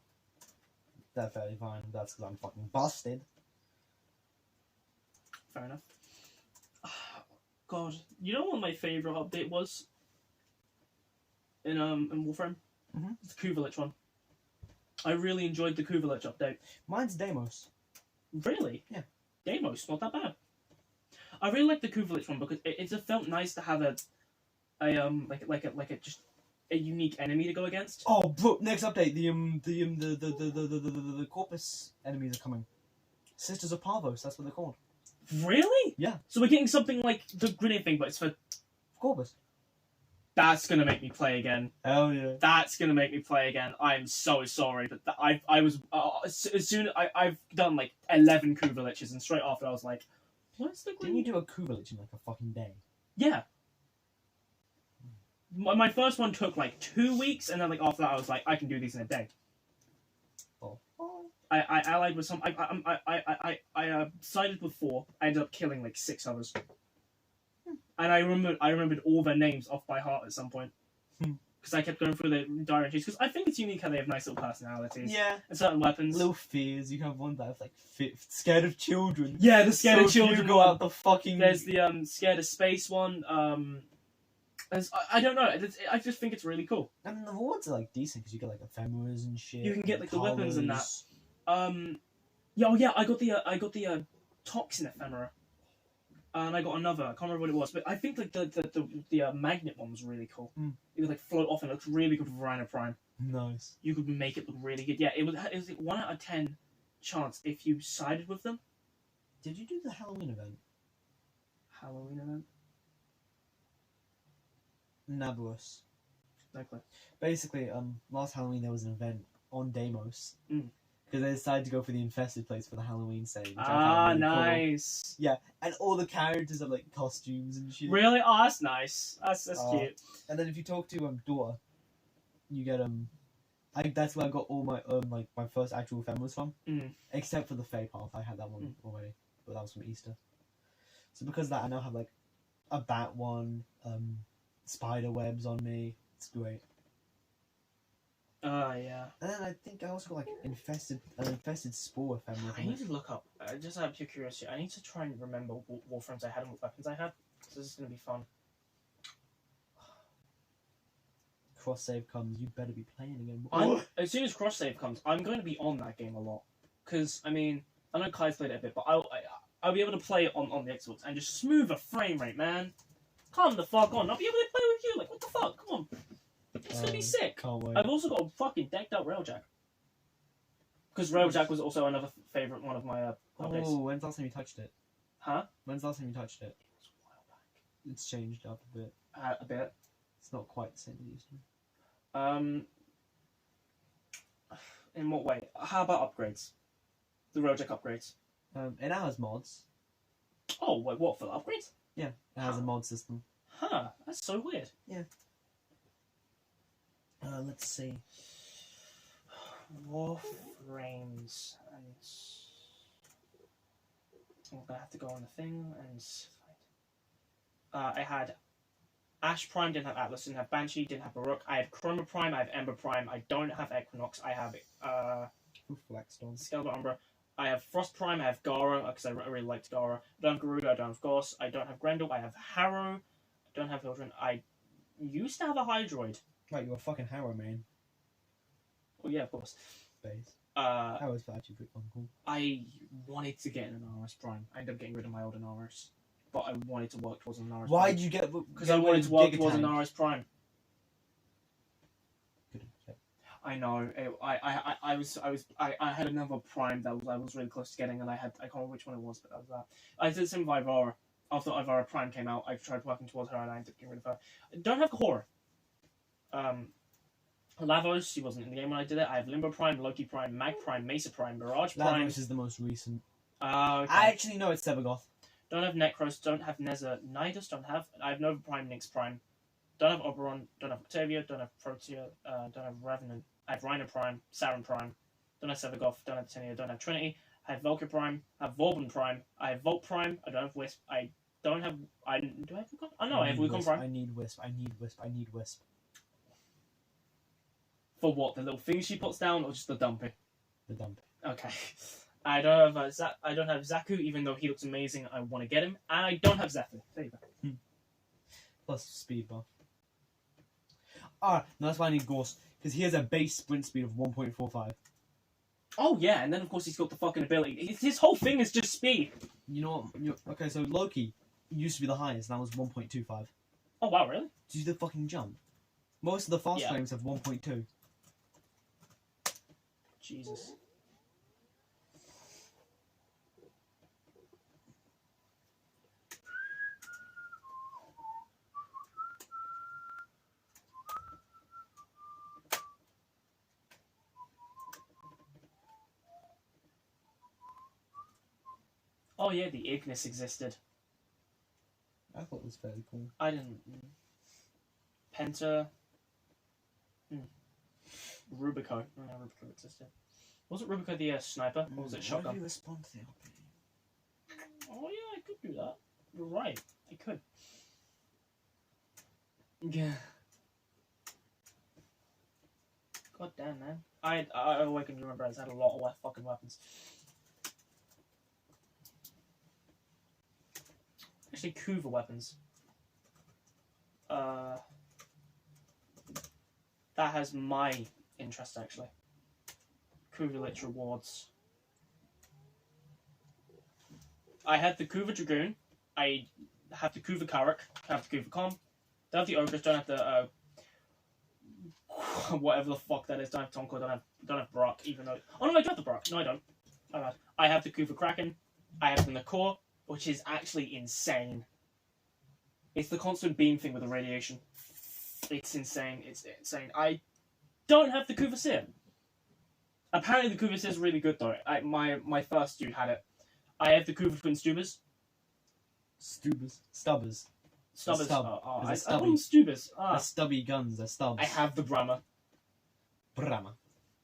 They're fairly fine. That's because I'm fucking busted. Fair enough. God, you know what my favourite update was? In Warframe? Mm-hmm. The Kuvelich one. I really enjoyed the Kuvelich update. Mine's Deimos. Really? Yeah. Deimos, not that bad. I really like the Kuvelich one because it just felt nice to have just a unique enemy to go against. Oh, bro! Next update, the Corpus enemies are coming. Sisters of Parvos. That's what they're called. Really? Yeah. So we're getting something like the grenade thing, but it's for. Corpus. That's gonna make me play again. Hell yeah. That's gonna make me play again. I'm so sorry, but I was as soon I've done like 11 Kuveliches, and straight after I was like, what's the Didn't you do a Kuvelich in like a fucking day? Yeah. My first one took like 2 weeks, and then like after that, I was like, I can do these in a day. Oh. I allied with some. I sided with 4. I ended up killing like 6 others. And I remembered all their names off by heart at some point. Because I kept going through the diary entries. Because I think it's unique how they have nice little personalities. Yeah. And certain weapons. Little fears. You have one that have like scared of children. Yeah, the scared So of if you children. go out the fucking. There's the scared of space one. I don't know. I just think it's really cool. And the rewards are like decent because you get like ephemeras and shit. You can get like the weapons and that. colours. Yeah, oh yeah, I got the toxin ephemera. And I got another. I can't remember what it was, but I think like the magnet one was really cool. It would like float off and it looks really good with Rhino Prime. Nice. You could make it look really good. Yeah, it was like 1 out of 10 chance if you sided with them. Did you do the Halloween event? Halloween event. Nablus. Exactly. Basically, last Halloween there was an event on Deimos. Mm. Because they decided to go for the infested place for the Halloween stage. which I Ah, found really cool. nice. Yeah, and all the characters have like costumes and shit. Really? Oh, that's nice. That's cute. And then if you talk to Dora, you get that's where I got all my like my first actual ephemerals from. Mm. Except for the Fae Path, I had that one already, but that was from Easter. So because of that, I now have like a bat one, spider webs on me. It's great. Yeah. And then I think I also got like an infested spore ephemeral. I need to look up. Just out of pure curiosity, I need to try and remember what warframes I had and what weapons I had. So this is gonna be fun. Cross save comes, you better be playing again. As soon as cross save comes, I'm going to be on that game a lot. Because I mean, I know Kai's played it a bit, but I'll be able to play it on the Xbox and just smooth a frame rate, man. Come the fuck on! I'll be able to play with you. Like what the fuck? Come on. It's gonna be sick. Can't wait. I've also got a fucking decked out Railjack. Because Railjack was also another favorite one of my updates. Oh, when's the last time you touched it? Huh? When's the last time you touched it? It was a while back. It's changed up a bit. A bit. It's not quite the same as it used to be. In what way? How about upgrades? The Railjack upgrades. It now has mods. Oh, wait, what, for the upgrades? Yeah, it has a mod system. Huh, that's so weird. Let's see. Warframes and I'm gonna have to go on the thing and I had Ash Prime, didn't have Atlas, didn't have Banshee, didn't have Baroque. I have Chroma Prime, I have Ember Prime, I don't have Equinox, I have Flexstone. Skeletor Umbra, I have Frost Prime, I have Gara, because I really liked Gara. I don't have Garuda, I don't have Goss, I don't have Grendel, I have Harrow, I don't have Hildren, I used to have a Hydroid. Right, you're a fucking Harrow main. Oh yeah, of course. Base. Uh, Harrow's actually pretty fucking cool. I wanted to get an Anaris Prime. I ended up getting rid of my old Anaris. But I wanted to work towards an Anaris Why Prime. did you get? Because I wanted to work towards an Anaris Prime. I know. I had another Prime that I was really close to getting, and I can't remember which one it was, but that was that. I did the same with Ivara. After Ivara Prime came out, I tried working towards her, and I ended up getting rid of her. I don't have Kahora. Lavos, she wasn't in the game when I did it. I have Limbo Prime, Loki Prime, Mag Prime, Mesa Prime, Mirage Prime. Lavos is the most recent. Okay. I actually know it's Sebagoth. Don't have Necros, don't have Neza, Nidus, I have Nova Prime, Nyx Prime. Don't have Oberon, don't have Octavia, don't have Protea, don't have Revenant. I have Rhino Prime, Saren Prime. Don't have Sevagoth, don't have Tenia, don't have Trinity. I have Volker Prime, I have Vauban Prime, I have Volt Prime, I don't have Wisp, do I have Wukong? Oh no, I have Wukong Prime. I need Wisp. I need Wisp. For what, the little thing she puts down, or just the dumpy? The dump. Okay. I don't have Zaku, even though he looks amazing. I want to get him, and I don't have Zephyr. There you go. Plus speed buff. No, that's why I need Ghost, because he has a base sprint speed of 1.45. Oh yeah, and then of course he's got the fucking ability. His whole thing is just speed. You know what? Okay, so Loki used to be the highest, and that was 1.25. Oh wow, really? Did you do the fucking jump? Most of the fast Yeah. frames have 1.2. Jesus. Oh yeah, the Ignis existed. I thought it was fairly cool. I didn't. Penta. Rubico. Oh, no, Rubico existed. Wasn't Rubico the sniper? Or was it Why shotgun? did you respond to the RP? Oh yeah, I could do that. You're right. I could. Yeah. God damn, man. I can remember I had a lot of fucking weapons. Actually, Kuva weapons. That has my interest, actually. Kuva Lich rewards. I had the Kuva Dragoon. I have the Kuva Karak. I have the Kuva Com. Don't have the Ogres. Don't have the whatever the fuck that is. Don't have Tonko. Don't have Brock. Even though I do have the Brock. No, I don't. My bad. I have the Kuva Kraken. I have the Nakor, which is actually insane. It's the constant beam thing with the radiation. It's insane. It's insane. I don't have the Kuva Seer. Apparently the Kuva Seer is really good though. My first dude had it. I have the Kuva Twin Stubers. Stubbers. Stubbers. Stub. I It's a call them Stubers. They're stubby guns, they're stubs. I have the Brahma. Brahma.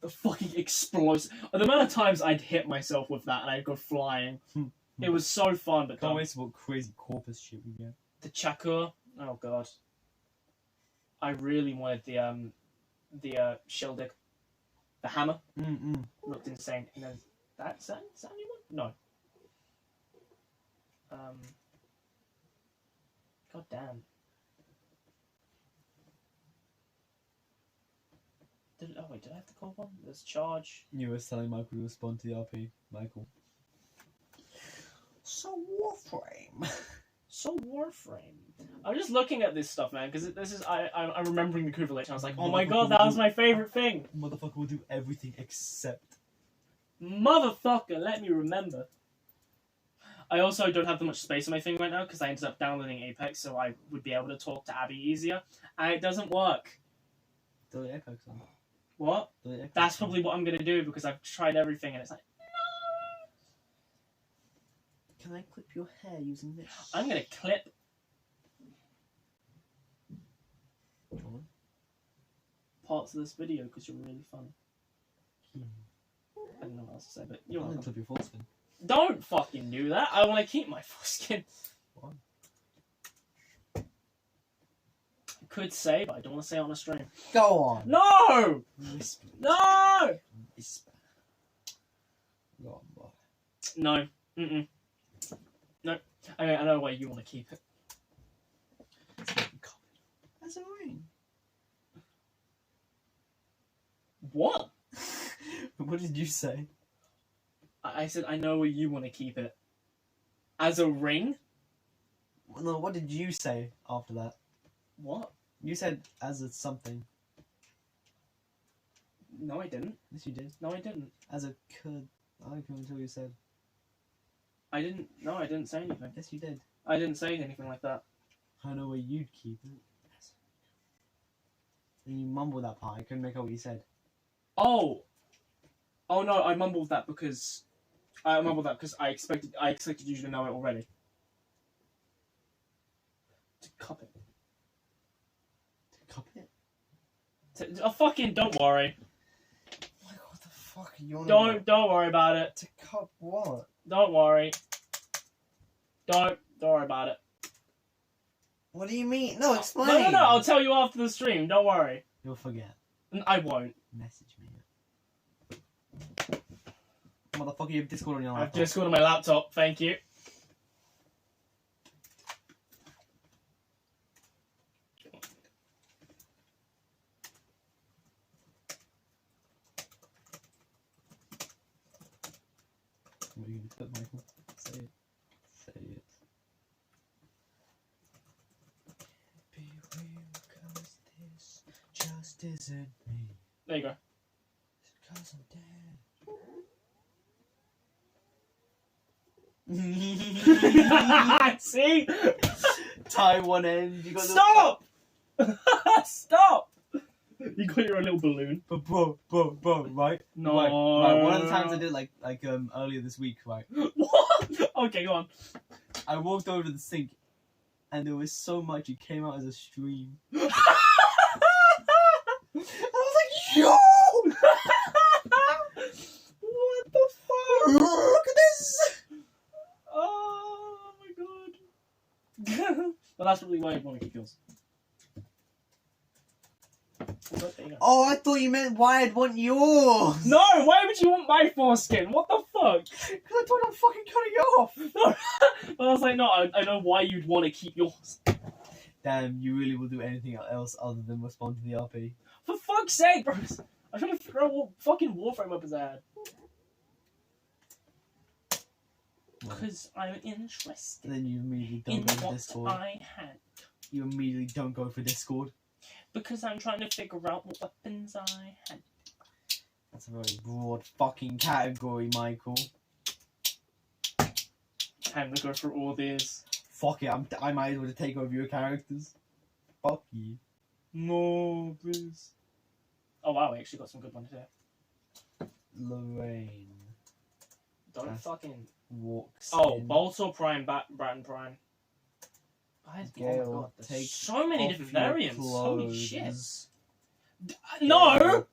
The fucking explosive. The amount of times I'd hit myself with that and I'd go flying. It was so fun, but Can't dumb. wait to what crazy corpus shit we get. The Chakur. Oh god. I really wanted the Sheldig. The hammer looked insane. And then that's that new one? No. God damn. Did I have the cold one? There's charge. You were telling Michael to respond to the RP. Michael. So Warframe. So Warframe. I'm just looking at this stuff, man, because this is I'm remembering the Kuva Lich, and I was like, oh my god, that was my favorite thing. Motherfucker will do everything except. Motherfucker, let me remember. I also don't have that much space on my thing right now because I ended up downloading Apex, so I would be able to talk to Abby easier, and it doesn't work. Delete Apex on. What? Delete Apex That's on. probably what I'm gonna do because I've tried everything, and it's like, Can I clip your hair using this? I'm gonna clip John? parts of this video because you're really funny. I don't know what else to say, but you're I'm gonna welcome. clip your foreskin. Don't fucking do that. I want to keep my foreskin. Why? I could say, but I don't want to say it on a stream. Go on. No! Whisper. No! Whisper. Go on, boy. No. Mm-mm. No. I mean, I know why you want to keep it. That's a ring. What? What did you say? I said I know where you want to keep it. As a ring? No, what did you say after that? What? You said as a something. No, I didn't. Yes, you did. No, I didn't. As a could. I can't until you said. I didn't. No, I didn't say anything. Yes, you did. I didn't say anything like that. I know where you'd keep it. And you mumbled that part. I couldn't make out what you said. Oh. Oh no, I mumbled that because I expected you to know it already. To cup it. To cup it? Oh, fucking don't worry. Like, what the fuck are you on Don't worry about it. To cup what? Don't worry. Don't worry about it. What do you mean? No, explain. No, I'll tell you after the stream. Don't worry. You'll forget. I won't. Message me. Motherfucker, you have Discord on your I've laptop. Discord on my laptop. Thank you. What are you going to put, Michael? Say it. Say it. Be real, 'cause this just isn't me. There you go. 'Cause I'm dead. See? Tie one end. You got Stop! Stop! You got your own little balloon. But bro, right? No. Right, one of the times I did like earlier this week, right? What? Okay, go on. I walked over to the sink, and there was so much it came out as a stream. But that's really why you want to keep yours. There you go. Oh, I thought you meant why I'd want yours. No, why would you want my foreskin? What the fuck? Because I thought I'm fucking cutting it off. No. But I was like, no, I know why you'd want to keep yours. Damn, you really will do anything else other than respond to the RP. For fuck's sake, bro. I'm trying to figure out what fucking Warframe up his ad. Because I'm interested And then you immediately in don't go for what Discord. I had. You immediately don't go for Discord. Because I'm trying to figure out what weapons I had. That's a very broad fucking category, Michael. Time to go through all these. Fuck it, I might as well take over your characters. Fuck you. No, please. Oh wow, we actually got some good ones here. Lorraine Don't That's- fucking... walks Oh, in. Baltor Prime, Bratton Prime. Oh my Gale, god, there's take so many off different your variants. Holy shit. clothes. No! Gale,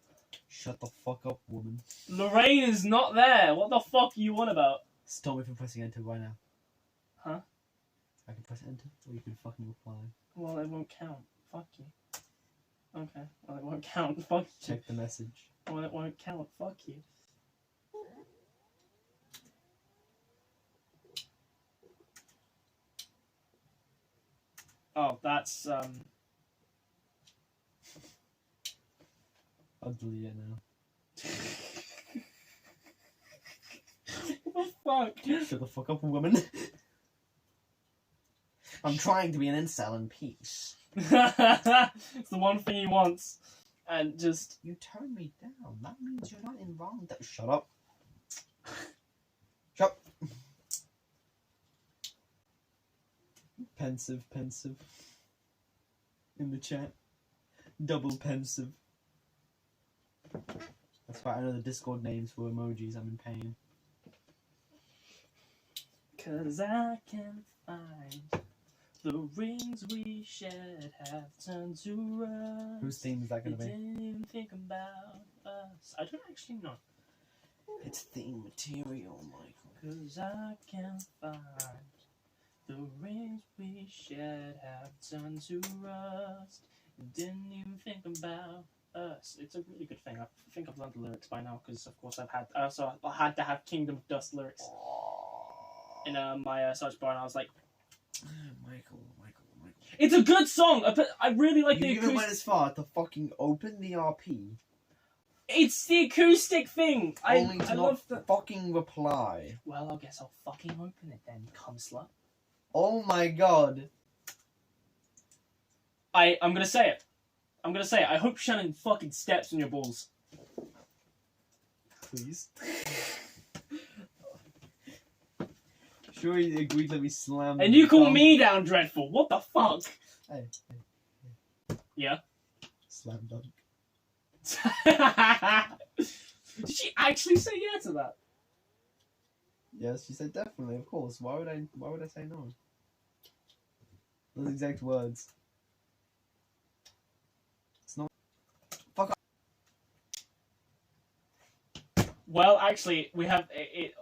shut the fuck up, woman. Lorraine is not there. What the fuck are you on about? Stop me from pressing enter right now. Huh? I can press enter, or you can fucking reply. Well, it won't count. Fuck you. Okay. Well, it won't count. Fuck you. Check the message. Well, it won't count. Fuck you. Oh, that's I'll delete it now. What the fuck? Shut the fuck up, woman. I'm trying to be an incel in peace. It's the one thing he wants. And just... You turn me down. That means you're not in wrong. Shut up. Shut up. Pensive. In the chat. Double pensive. That's why I know the Discord names for emojis. I'm in pain. 'Cause I can find the rings we shared have turned to rust. Whose theme is that They going to be? didn't even think about us. I don't actually know. It's theme material, Michael. 'Cause I can find the rings we shared have turned to rust. They didn't even think about us. It's a really good thing. I think I've learned the lyrics by now because, of course, I also had to have Kingdom of Dust lyrics in my search bar, and I was like, Michael. it's a good song. I really like You the even went acoustic. as far to fucking open the RP It's the acoustic thing. only to I not love the. fucking reply. Well, I guess I'll fucking open it then, cum slut. Oh my god. I'm gonna say it. I hope Shannon fucking steps on your balls. Please. Sure you agreed to let me slam And you call dunk. me down dreadful. What the fuck? Hey. Yeah. Slam dunk. Did she actually say yeah to that? Yes, she said definitely, of course. Why would I say no? Those exact words. It's not. Well, actually, we have it